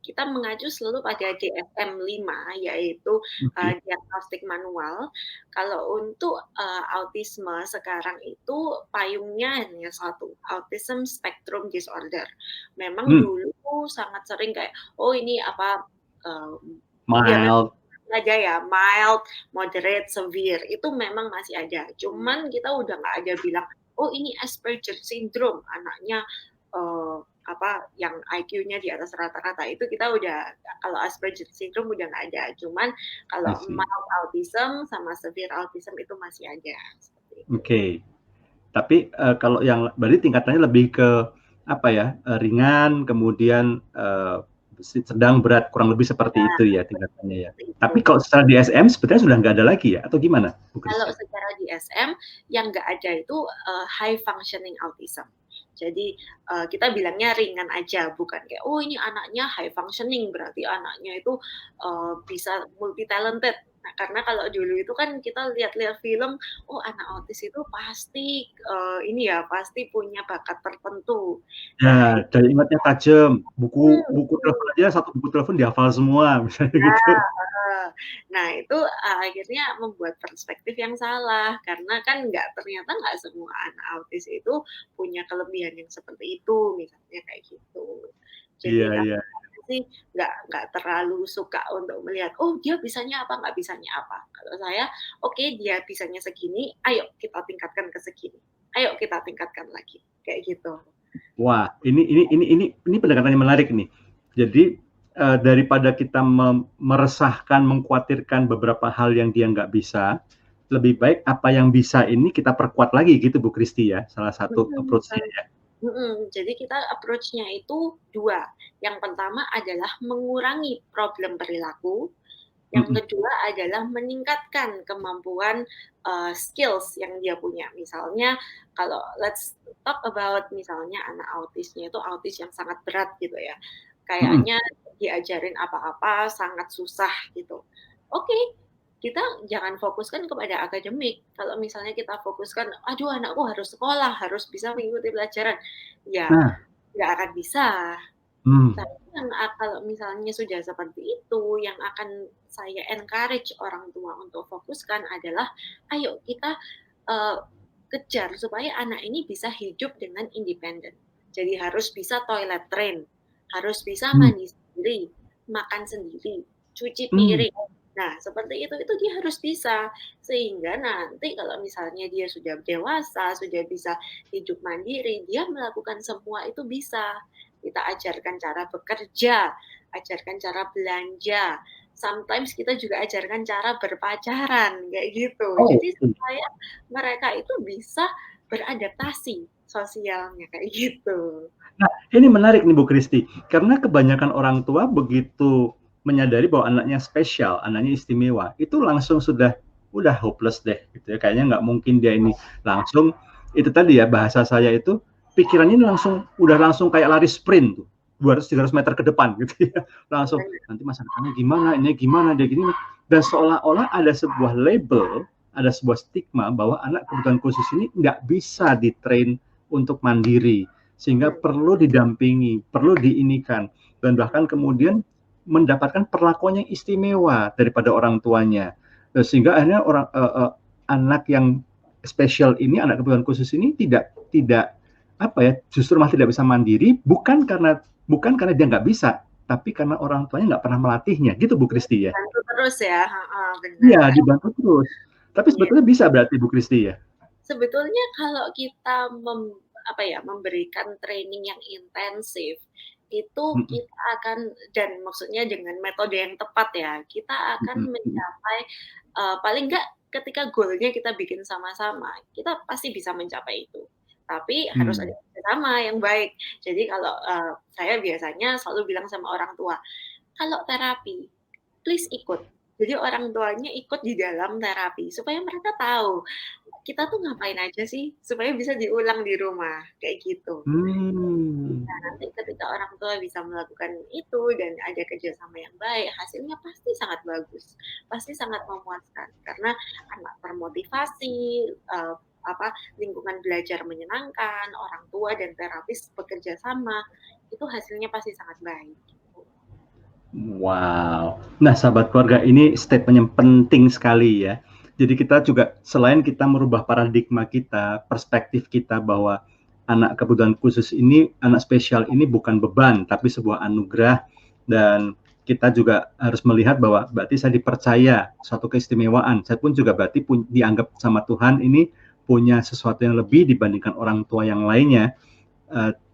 kita mengacu selalu pada DSM-5, yaitu, oke. diagnostik manual. Kalau untuk, autisme sekarang itu payungnya hanya satu, Autism Spectrum Disorder. Memang Hmm, dulu sangat sering kayak, oh ini apa, ya memang mild. aja ya, mild, moderate, severe, itu memang masih ada. Cuman kita udah nggak ada bilang, "Oh ini Asperger syndrome, anaknya, yang IQ-nya di atas rata-rata." Itu kita udah kalau Asperger syndrome udah nggak ada. Cuman I kalau see. mild autism sama severe autism itu masih ada, seperti itu. Oke. Tapi, kalau yang berarti tingkatannya lebih ke apa ya, ringan, kemudian, sedang, berat, kurang lebih seperti Ya, itu ya tingkatannya ya. seperti itu. Tapi kalau secara DSM sebetulnya sudah nggak ada lagi ya, atau gimana, Bu Kalau Kristi? secara DSM yang nggak ada itu, high functioning autism. Jadi, kita bilangnya ringan aja, bukan kayak, "Oh ini anaknya high functioning, berarti anaknya itu, bisa multi talented." Nah, karena kalau dulu itu kan kita lihat-lihat film, oh anak autis itu pasti, ini ya, pasti punya bakat tertentu. Nah Ya, daya ingatnya tajam, buku buku telepon betul. aja, satu buku telepon dihafal semua, misalnya gitu. Nah, heeh. Nah, itu, akhirnya membuat perspektif yang salah, karena kan ternyata nggak semua anak autis itu punya kelebihan yang seperti itu, misalnya kayak gitu. Jadi Iya kalau iya. saya sih nggak terlalu suka untuk melihat, "Oh, dia bisanya apa, nggak bisanya apa." Kalau saya, "Oke, dia bisanya segini, ayo kita tingkatkan ke segini. Ayo kita tingkatkan lagi." Kayak gitu. Wah, ini pendekatan yang menarik nih. Jadi, daripada kita meresahkan, mengkhawatirkan beberapa hal yang dia nggak bisa, lebih baik apa yang bisa ini kita perkuat lagi gitu Bu Kristi ya, salah satu Betul, approach-nya ya. Jadi kita approach-nya itu 2. Yang pertama adalah mengurangi problem perilaku, yang Mhm. kedua adalah meningkatkan kemampuan, skills yang dia punya. Misalnya kalau let's talk about misalnya anak autisnya itu autis yang sangat berat gitu ya, Mhm. kayaknya diajarin apa-apa sangat susah gitu. Oke, kita jangan fokuskan kepada akademik. Kalau misalnya kita fokuskan, "Aduh anakku harus sekolah, harus bisa mengikuti pelajaran." Ya Nah, nggak akan bisa. mmm, Tapi kalau misalnya sudah seperti itu, yang akan saya encourage orang tua untuk fokuskan adalah, ayo kita, eee, kejar supaya anak ini bisa hidup dengan independen. Jadi harus bisa toilet train, harus bisa mmm, mandi sendiri, makan sendiri, cuci mmm, piring. Nah, seperti itu dia harus bisa. Sehingga nanti kalau misalnya dia sudah dewasa, sudah bisa hidup mandiri, dia melakukan semua itu bisa. Kita ajarkan cara bekerja, ajarkan cara belanja, sometimes kita juga ajarkan cara berpacaran, kayak gitu. oh, Jadi oke. supaya mereka itu bisa beradaptasi sosialnya, kayak gitu. Nah, ini menarik nih Bu Kristi, karena kebanyakan orang tua begitu menyadari bahwa anaknya spesial, anaknya istimewa, itu langsung udah hopeless deh gitu ya, kayaknya nggak mungkin dia ini langsung itu tadi ya bahasa saya itu pikirannya ini langsung kayak lari sprint tuh, 200-300 meter ke depan gitu ya, langsung nanti masa depannya gimana, ini gimana, dia gini, dan seolah-olah ada sebuah label, ada sebuah stigma bahwa anak kebutuhan khusus ini nggak bisa di-train untuk mandiri sehingga Mhm, perlu didampingi, perlu diinikan, dan bahkan kemudian mendapatkan perlakuan yang istimewa daripada orang tuanya. Sehingga akhirnya anak yang spesial ini, anak kebutuhan khusus ini tidak tidak apa ya, justru malah tidak bisa mandiri, bukan karena dia nggak bisa, tapi karena orang tuanya nggak pernah melatihnya, gitu Bu Kristi ya? bantu terus ya, heeh, bener Iya, kayak dibantu terus. Tapi iya. sebetulnya bisa berarti Bu Kristi ya? Sebetulnya kalau kita memberikan training yang intensif, itu Mhm, kita akan dan maksudnya dengan metode yang tepat ya, kita mhm, akan mhm, mencapai, paling enggak ketika goal-nya kita bikin sama-sama, kita pasti bisa mencapai itu. Tapi harus ada mmm, kerjasama yang baik. Jadi kalau, saya biasanya selalu bilang sama orang tua, "Kalau terapi, please ikut." Jadi orang tuanya ikut di dalam terapi supaya mereka tahu kita tuh ngapain aja sih, supaya bisa diulang di rumah, kayak gitu. mmm. Nah, nanti ketika orang tua bisa melakukan itu dan ada kerjasama yang baik, hasilnya pasti sangat bagus, pasti sangat memuaskan. Karena anak termotivasi, lingkungan belajar menyenangkan, orang tua dan terapis bekerja sama, itu hasilnya pasti sangat baik, gitu. Wow. Nah, sahabat keluarga ini statement yang penting sekali ya. Jadi kita juga selain kita merubah paradigma kita, perspektif kita bahwa anak kebutuhan khusus ini, anak spesial ini bukan beban, tapi sebuah anugerah dan kita juga harus melihat bahwa berarti saya dipercaya suatu keistimewaan. Saya pun juga berarti dianggap sama Tuhan ini punya sesuatu yang lebih dibandingkan orang tua yang lainnya.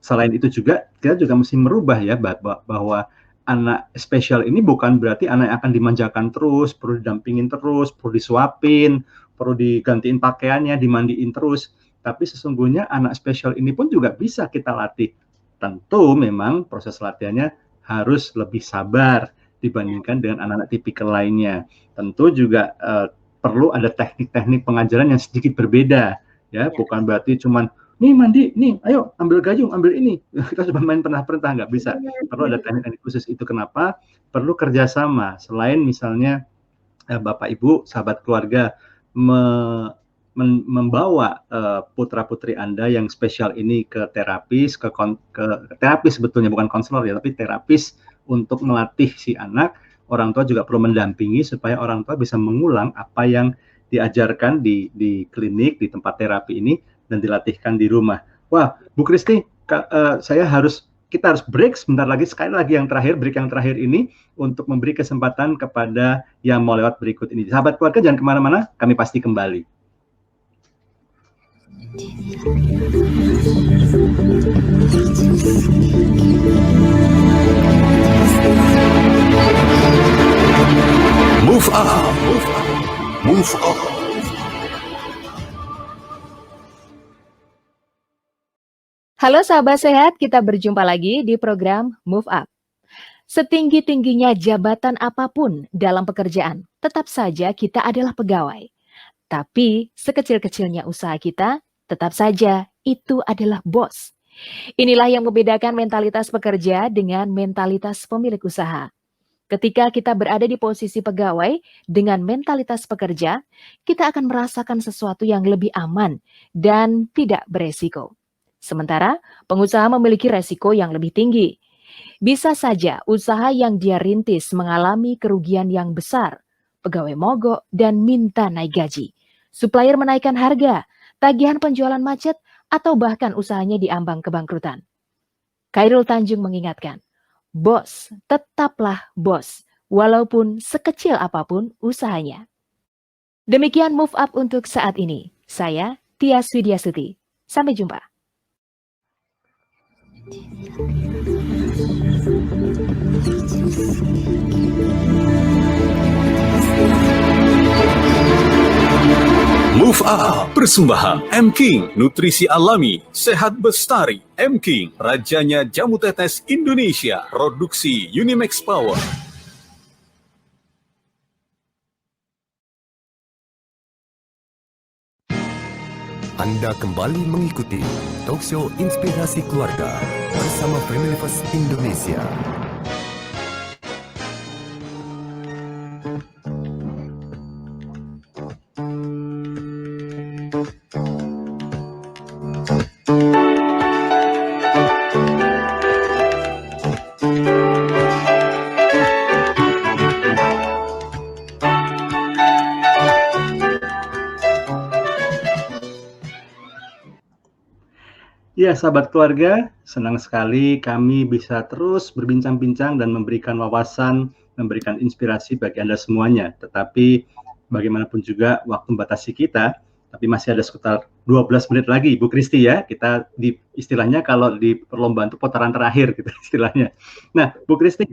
Selain itu juga kita juga mesti merubah ya bahwa anak spesial ini bukan berarti anak yang akan dimanjakan terus, perlu didampingin terus, perlu disuapin, perlu digantiin pakaiannya, dimandiin terus. Tapi sesungguhnya anak spesial ini pun juga bisa kita latih. Tentu memang proses latihannya harus lebih sabar Ya, dibandingkan dengan anak-anak tipikal lainnya. Tentu juga perlu ada teknik-teknik pengajaran yang sedikit berbeda ya, ya. bukan berarti cuman nih mandi, nih ayo ambil gayung, ambil ini. Kita cuma main perintah-perintah nggak bisa. Perlu ada teknik-teknik khusus. Itu kenapa perlu kerjasama. Selain misalnya Bapak Ibu, sahabat keluarga me, membawa putra putri Anda yang spesial ini ke terapis, ke terapis sebetulnya bukan konselor ya, tapi terapis untuk melatih si anak. Orang tua juga perlu mendampingi supaya orang tua bisa mengulang apa yang diajarkan di klinik, di tempat terapi ini dan dilatihkan di rumah. Wah, Bu Kristi, kita harus break sebentar lagi, sekali lagi yang terakhir, break yang terakhir ini untuk memberi kesempatan kepada yang mau lewat berikut ini. Sahabat keluarga jangan kemana-mana, kami pasti kembali. Move up, move up. Halo sahabat sehat, kita berjumpa lagi di program Move Up. Setinggi-tingginya jabatan apapun dalam pekerjaan, tetap saja kita adalah pegawai. Tapi sekecil-kecilnya usaha kita, tetap saja itu adalah bos. Inilah yang membedakan mentalitas pekerja dengan mentalitas pemilik usaha. Ketika kita berada di posisi pegawai dengan mentalitas pekerja, kita akan merasakan sesuatu yang lebih aman dan tidak beresiko. Sementara pengusaha memiliki resiko yang lebih tinggi. Bisa saja usaha yang dia rintis mengalami kerugian yang besar, pegawai mogok dan minta naik gaji, supplier menaikkan harga, tagihan penjualan macet, atau bahkan usahanya diambang kebangkrutan. Khairul Tanjung mengingatkan, bos tetaplah bos, walaupun sekecil apapun usahanya. Demikian Move Up untuk saat ini. Saya Tias Widiasuti. Sampai jumpa. Move Up, persembahan M King, nutrisi alami, sehat bestari. M King, rajanya jamu tetes Indonesia, produksi Unimax Power. Anda kembali mengikuti Talkshow Inspirasi Keluarga bersama Family First Indonesia. Ya, sahabat keluarga, senang sekali kami bisa terus berbincang-bincang dan memberikan wawasan, memberikan inspirasi bagi Anda semuanya. Tetapi bagaimanapun juga waktu membatasi kita, tapi masih ada sekitar 12 menit lagi, Bu Kristi ya. Kita istilahnya kalau di perlombaan itu putaran terakhir gitu istilahnya. Nah, Bu Kristi,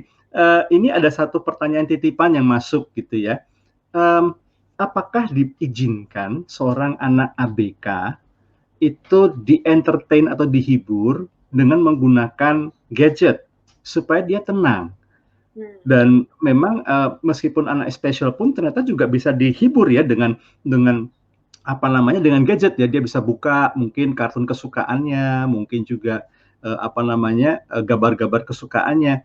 ini ada satu pertanyaan titipan yang masuk gitu ya. Apakah diizinkan seorang anak ABK itu di-entertain atau dihibur dengan menggunakan gadget supaya dia tenang? Dan memang meskipun anak special pun ternyata juga bisa dihibur ya dengan apa namanya, dengan gadget ya. Dia bisa buka mungkin kartun kesukaannya, mungkin juga gambar-gambar kesukaannya.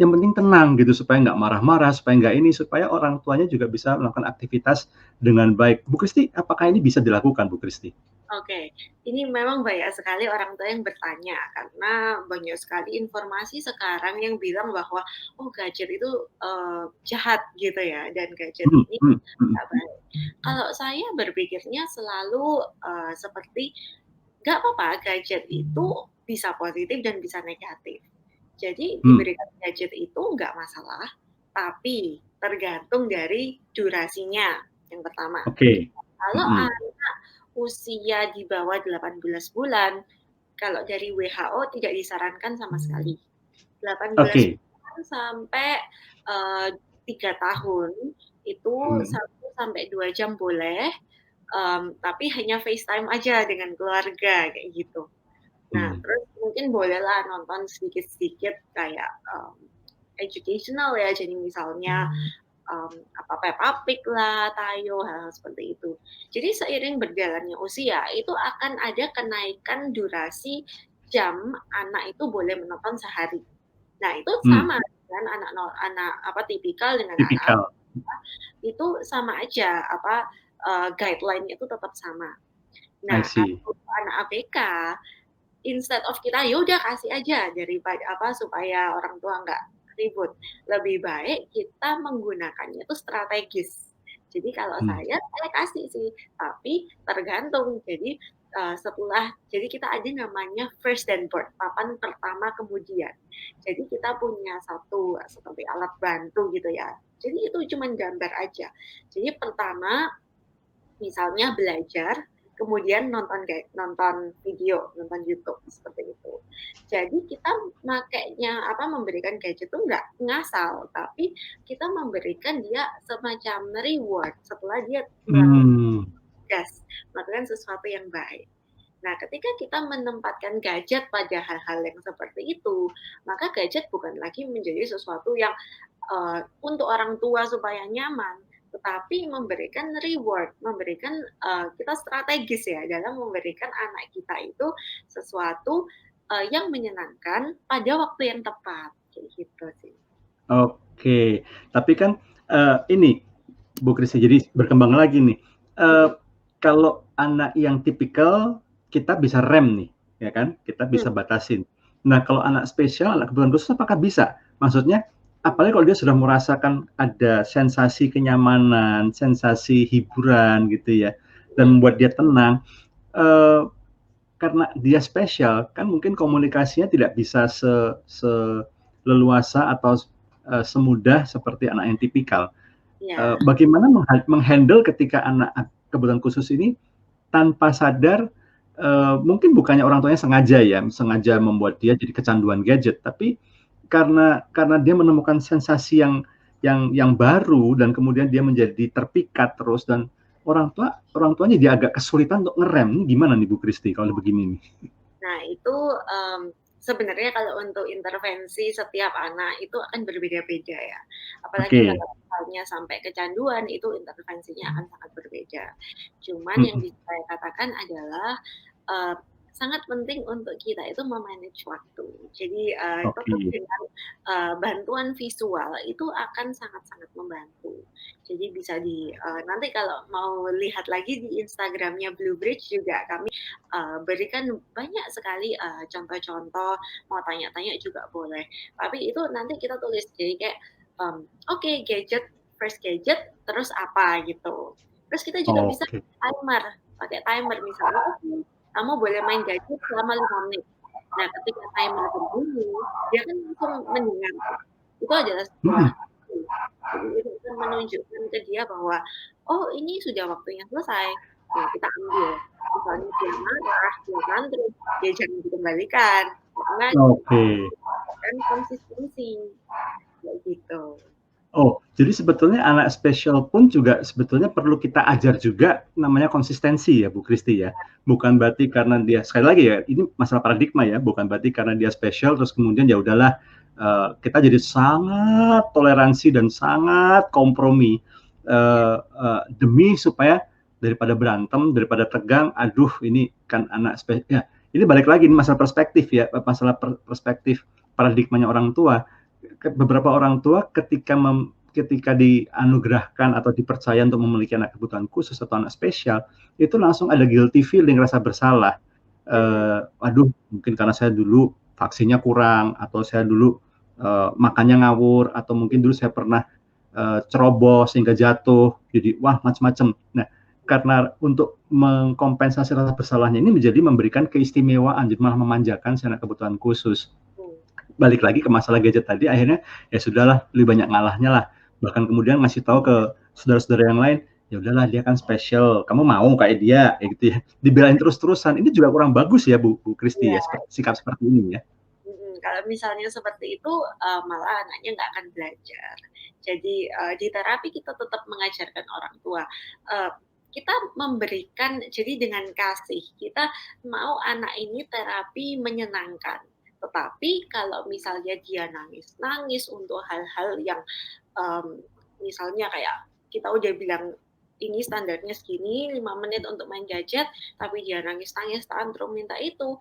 Yang penting tenang gitu, supaya nggak marah-marah, supaya nggak ini, supaya orang tuanya juga bisa melakukan aktivitas dengan baik. Bu Kristi, apakah ini bisa dilakukan, Bu Kristi? Oke, ini memang banyak sekali orang tua yang bertanya karena banyak sekali informasi sekarang yang bilang bahwa oh gadget itu jahat gitu ya, dan gadget ini nggak baik. Kalau saya berpikirnya selalu seperti nggak apa-apa, gadget itu bisa positif dan bisa negatif. Jadi diberikan gadget itu nggak masalah, tapi tergantung dari durasinya yang pertama. Oke. Kalau anak usia di bawah 18 bulan, kalau dari WHO tidak disarankan sama sekali. 18 bulan sampai 3 tahun itu 1 sampai 2 jam boleh, tapi hanya FaceTime aja dengan keluarga kayak gitu. Nah, terus mungkin bolehlah nonton sedikit-sedikit kayak educational ya, jadi misalnya Peppa Pig lah, Tayo, hal-hal seperti itu. Jadi seiring berjalannya usia itu akan ada kenaikan durasi jam anak itu boleh menonton sehari. Nah itu sama dengan anak tipikal dengan anak itu sama aja guideline itu tetap sama. Nah kalau anak ABK instead of kita yaudah kasih aja daripada supaya orang tua nggak ribut. Lebih baik kita menggunakannya itu strategis. Jadi kalau saya kasih sih, tapi tergantung. Jadi jadi kita ada namanya first and board, papan pertama kemudian. Jadi kita punya satu seperti alat bantu gitu ya. Jadi itu cuma gambar aja. Jadi pertama misalnya belajar, kemudian nonton video, nonton YouTube seperti itu. Jadi kita memberikan gadget itu nggak ngasal, tapi kita memberikan dia semacam reward setelah dia melakukan sesuatu yang baik. Nah, ketika kita menempatkan gadget pada hal-hal yang seperti itu, maka gadget bukan lagi menjadi sesuatu yang untuk orang tua supaya nyaman, tetapi memberikan reward, memberikan kita strategis ya dalam memberikan anak kita itu sesuatu yang menyenangkan pada waktu yang tepat, kayak gitu sih. Oke, tapi kan ini Bu Kristi, jadi berkembang lagi nih. Kalau anak yang tipikal kita bisa rem nih, ya kan? Kita bisa batasin. Nah, kalau anak spesial, anak kebutuhan khusus apakah bisa? Maksudnya, apalagi kalau dia sudah merasakan ada sensasi kenyamanan, sensasi hiburan gitu ya, dan membuat dia tenang, karena dia spesial, kan mungkin komunikasinya tidak bisa leluasa atau semudah seperti anak yang tipikal. Ya. Bagaimana menghandle ketika anak kebutuhan khusus ini tanpa sadar, mungkin bukannya orang tuanya sengaja membuat dia jadi kecanduan gadget, tapi karena dia menemukan sensasi yang baru dan kemudian dia menjadi terpikat terus, dan orang tuanya dia agak kesulitan untuk ngerem. Ini gimana nih Bu Kristi kalau begini nih? Nah, itu sebenarnya kalau untuk intervensi setiap anak itu akan berbeda-beda ya. Apalagi kalau misalnya sampai kecanduan, itu intervensinya akan sangat berbeda. Cuman yang bisa saya katakan adalah sangat penting untuk kita itu memanage waktu. Jadi tetap dengan bantuan visual itu akan sangat-sangat membantu. Jadi bisa nanti kalau mau lihat lagi di Instagramnya Blue Bridge juga kami berikan banyak sekali contoh-contoh, mau tanya-tanya juga boleh. Tapi itu nanti kita tulis, jadi kayak oke, gadget, first gadget, terus apa gitu. Terus kita juga bisa pakai timer misalnya, kamu boleh main gadget selama 5 menit. Nah, ketika timer berbunyi, dia kan langsung mendengar. Itu adalah sebuah jadi itu akan menunjukkan ke dia bahwa, oh ini sudah waktunya selesai. Nah, kita ambil. Misalnya dia marah, dia tantrum, dia jangan dikembalikan. Karena dan konsistensi. Kayak gitu. Oh, jadi sebetulnya anak spesial pun juga sebetulnya perlu kita ajar juga namanya konsistensi ya Bu Kristi ya. Bukan berarti karena dia, sekali lagi ya, ini masalah paradigma ya, bukan berarti karena dia spesial terus kemudian ya udahlah kita jadi sangat toleransi dan sangat kompromi demi supaya daripada berantem, daripada tegang, aduh ini kan anak spesial. Ya, ini balik lagi ini masalah perspektif ya, masalah perspektif paradigmanya orang tua. Beberapa orang tua ketika dianugerahkan atau dipercaya untuk memiliki anak kebutuhan khusus atau anak spesial, itu langsung ada guilty feeling, rasa bersalah. Aduh, mungkin karena saya dulu vaksinnya kurang, atau saya dulu makannya ngawur, atau mungkin dulu saya pernah ceroboh sehingga jatuh, jadi wah macam-macam. Nah, karena untuk mengkompensasi rasa bersalahnya ini menjadi memberikan keistimewaan, jadi malah memanjakan si anak kebutuhan khusus. Balik lagi ke masalah gadget tadi, akhirnya ya sudahlah, lebih banyak ngalahnya lah. Bahkan kemudian ngasih tahu ke saudara-saudara yang lain, ya udahlah dia kan spesial, kamu mau kayak dia, kayak gitu ya. Dibelain terus-terusan, ini juga kurang bagus ya Bu Kristi ya, sikap seperti ini ya. Kalau misalnya seperti itu, malah anaknya nggak akan belajar. Jadi di terapi kita tetap mengajarkan orang tua. Kita memberikan, jadi dengan kasih, kita mau anak ini terapi menyenangkan. Tetapi kalau misalnya dia nangis-nangis untuk hal-hal yang misalnya kayak kita udah bilang ini standarnya segini, 5 menit untuk main gadget, tapi dia nangis-nangis tantrum minta itu,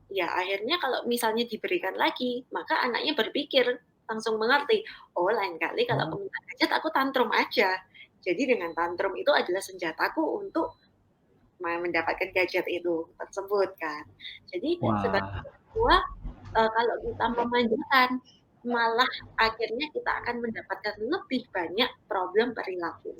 ya akhirnya kalau misalnya diberikan lagi, maka anaknya berpikir, langsung mengerti, oh lain kali kalau aku minta gadget aku tantrum aja. Jadi dengan tantrum itu adalah senjataku untuk mendapatkan gadget itu tersebut kan. Jadi sebagai tua, kalau kita memanjakan, malah akhirnya kita akan mendapatkan lebih banyak problem perilaku.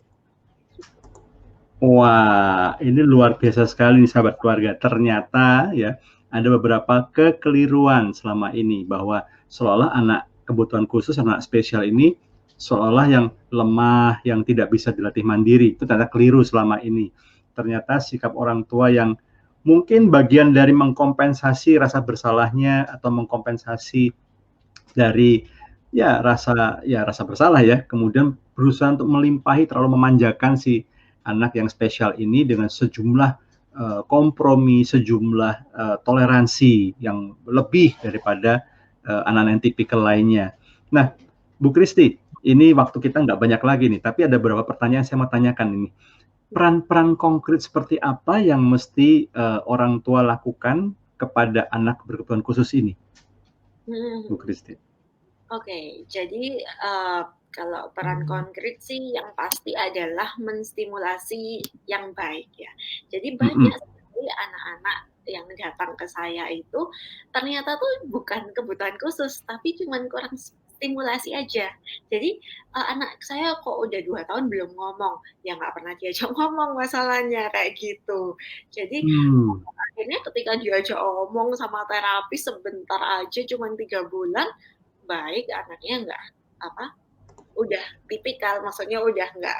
Wah, ini luar biasa sekali nih sahabat keluarga. Ternyata ya ada beberapa kekeliruan selama ini, bahwa seolah anak kebutuhan khusus, anak spesial ini seolah yang lemah, yang tidak bisa dilatih mandiri. Itu ternyata keliru selama ini. Ternyata sikap orang tua yang mungkin bagian dari mengkompensasi rasa bersalahnya, atau mengkompensasi dari rasa bersalah ya, kemudian berusaha untuk melimpahi, terlalu memanjakan si anak yang spesial ini dengan sejumlah kompromi, sejumlah toleransi yang lebih daripada anak-anak yang tipikal lainnya. Nah, Bu Kristi, ini waktu kita nggak banyak lagi nih, tapi ada beberapa pertanyaan saya mau tanyakan ini. Peran-peran konkret seperti apa yang mesti orang tua lakukan kepada anak berkebutuhan khusus ini, Bu Kristi? Oke, jadi kalau peran konkret sih yang pasti adalah menstimulasi yang baik ya. Jadi banyak sekali anak-anak yang datang ke saya itu ternyata tuh bukan kebutuhan khusus, tapi cuman kurang stimulasi aja. Jadi anak saya kok udah 2 tahun belum ngomong, ya nggak pernah diajak ngomong masalahnya kayak gitu. Jadi akhirnya ketika diajak ngomong sama terapi sebentar aja cuman 3 bulan, baik anaknya nggak udah tipikal, maksudnya udah nggak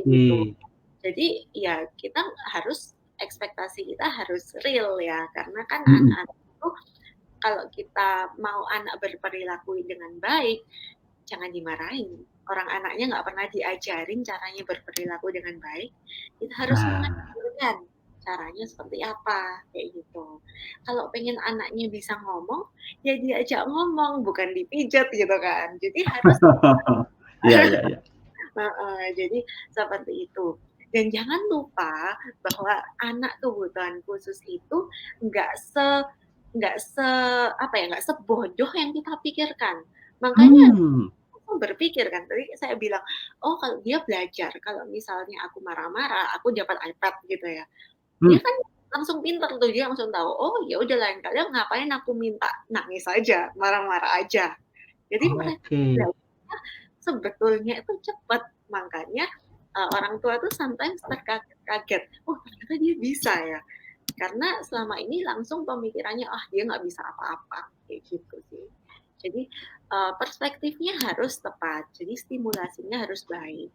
gitu. Jadi ya kita harus ekspektasi kita harus real ya, karena kan anak-anak itu kalau kita mau anak berperilaku dengan baik, jangan dimarahin. Orang anaknya nggak pernah diajarin caranya berperilaku dengan baik, kita harus mengajarkan caranya seperti apa, kayak gitu. Kalau pengen anaknya bisa ngomong, ya diajak ngomong, bukan dipijat gitu kan. Jadi harus Iya. jadi seperti itu. Dan jangan lupa bahwa anak kebutuhan khusus itu nggak sebodoh yang kita pikirkan. Makanya aku berpikir kan, tadi saya bilang, oh kalau dia belajar, kalau misalnya aku marah-marah, aku dapat iPad gitu ya. Dia kan langsung pintar tuh, dia langsung tahu, oh ya udah lain kali ngapain aku minta nangis aja, marah-marah aja. Jadi mereka belajarnya sebetulnya itu cepat, makanya orang tua tuh sometimes terkaget-kaget, oh ternyata dia bisa ya. Karena selama ini langsung pemikirannya, dia nggak bisa apa-apa, kayak gitu sih. Jadi perspektifnya harus tepat, jadi stimulasinya harus baik.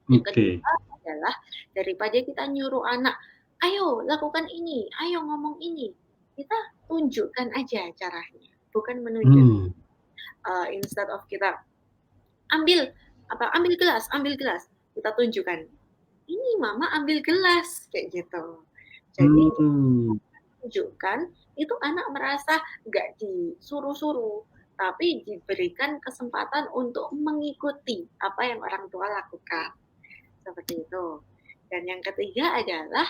Yang kedua adalah daripada kita nyuruh anak, ayo lakukan ini, ayo ngomong ini, kita tunjukkan aja caranya, bukan menunjuk. Instead of kita ambil gelas, kita tunjukkan, ini mama ambil gelas, kayak gitu. Jadi tunjukkan, itu anak merasa nggak disuruh-suruh, tapi diberikan kesempatan untuk mengikuti apa yang orang tua lakukan, seperti itu. Dan yang ketiga adalah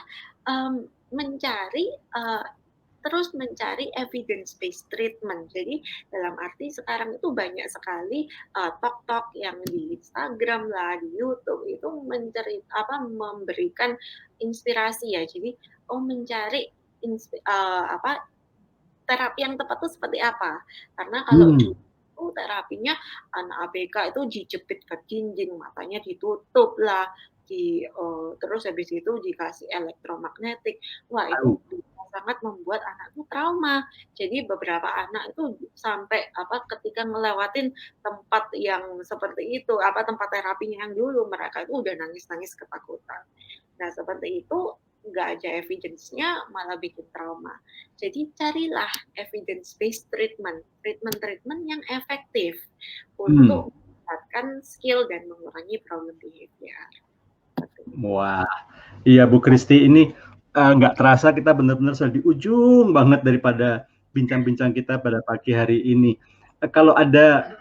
terus mencari evidence-based treatment. Jadi dalam arti sekarang itu banyak sekali talk-talk yang di Instagram lah, di YouTube itu memberikan inspirasi ya. Jadi mencari terapi yang tepat itu seperti apa. Karena kalau dulu terapinya anak ABK itu dijepit ke dinding, matanya ditutup lah, terus habis itu dikasih elektromagnetik. Wah, itu sangat membuat anak itu trauma. Jadi beberapa anak itu sampai ketika ngelewatin tempat yang seperti itu, tempat terapinya yang dulu, mereka itu udah nangis-nangis ketakutan. Nah, seperti itu nggak ada evidence-nya, malah bikin trauma. Jadi carilah evidence-based treatment yang efektif untuk meningkatkan skill dan mengurangi problem behavior. Wah, iya Bu Kristi, ini nggak terasa kita benar-benar sudah di ujung banget daripada bincang-bincang kita pada pagi hari ini. Kalau ada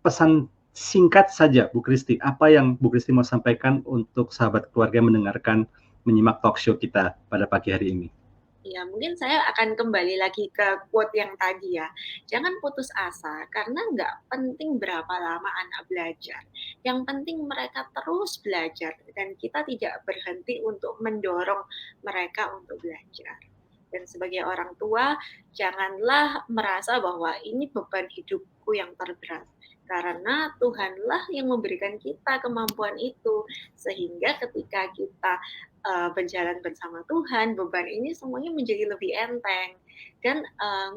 pesan singkat saja Bu Kristi, apa yang Bu Kristi mau sampaikan untuk sahabat keluarga yang menyimak talk show kita pada pagi hari ini? Ya, mungkin saya akan kembali lagi ke quote yang tadi ya. Jangan putus asa, karena nggak penting berapa lama anak belajar. Yang penting mereka terus belajar, dan kita tidak berhenti untuk mendorong mereka untuk belajar. Dan sebagai orang tua, janganlah merasa bahwa ini beban hidupku yang terberat. Karena Tuhanlah yang memberikan kita kemampuan itu. Sehingga ketika kita berjalan bersama Tuhan, beban ini semuanya menjadi lebih enteng. Dan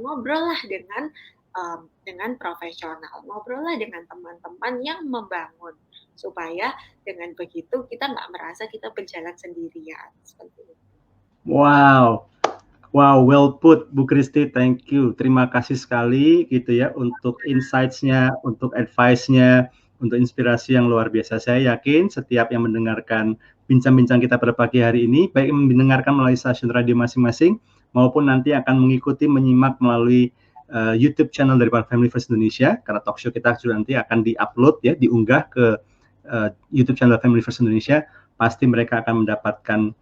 ngobrollah dengan profesional, ngobrollah dengan teman-teman yang membangun, supaya dengan begitu kita nggak merasa kita berjalan sendirian, seperti itu. Wow, well put Bu Kristi, thank you. Terima kasih sekali gitu ya untuk insights-nya, untuk advice-nya, untuk inspirasi yang luar biasa. Saya yakin setiap yang mendengarkan bincang-bincang kita pada pagi hari ini, baik yang mendengarkan melalui stasiun radio masing-masing, maupun nanti akan mengikuti, menyimak melalui YouTube channel dari Family First Indonesia, karena talk show kita juga nanti akan di-upload ya, diunggah ke YouTube channel Family First Indonesia. Pasti mereka akan mendapatkan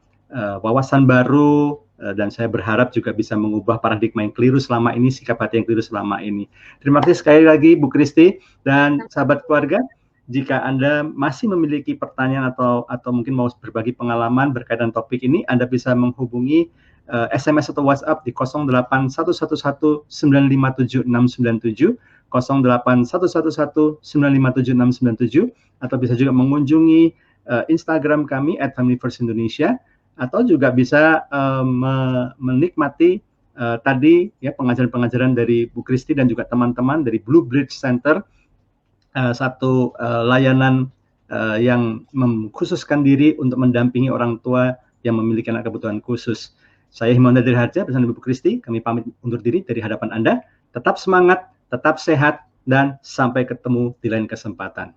wawasan baru, dan saya berharap juga bisa mengubah paradigma yang keliru selama ini, sikap hati yang keliru selama ini. Terima kasih sekali lagi Bu Kristi dan sahabat keluarga. Jika Anda masih memiliki pertanyaan atau mungkin mau berbagi pengalaman berkaitan topik ini, Anda bisa menghubungi SMS atau WhatsApp di 08111957 08111957 atau bisa juga mengunjungi Instagram kami @familyfirstindonesia, atau juga bisa menikmati tadi ya pengajaran-pengajaran dari Bu Kristi dan juga teman-teman dari Blue Bridge Center, satu layanan yang mengkhususkan diri untuk mendampingi orang tua yang memiliki anak kebutuhan khusus. Saya Himawan Dirharja bersama Bu Kristi, kami pamit undur diri dari hadapan Anda. Tetap semangat, tetap sehat, dan sampai ketemu di lain kesempatan.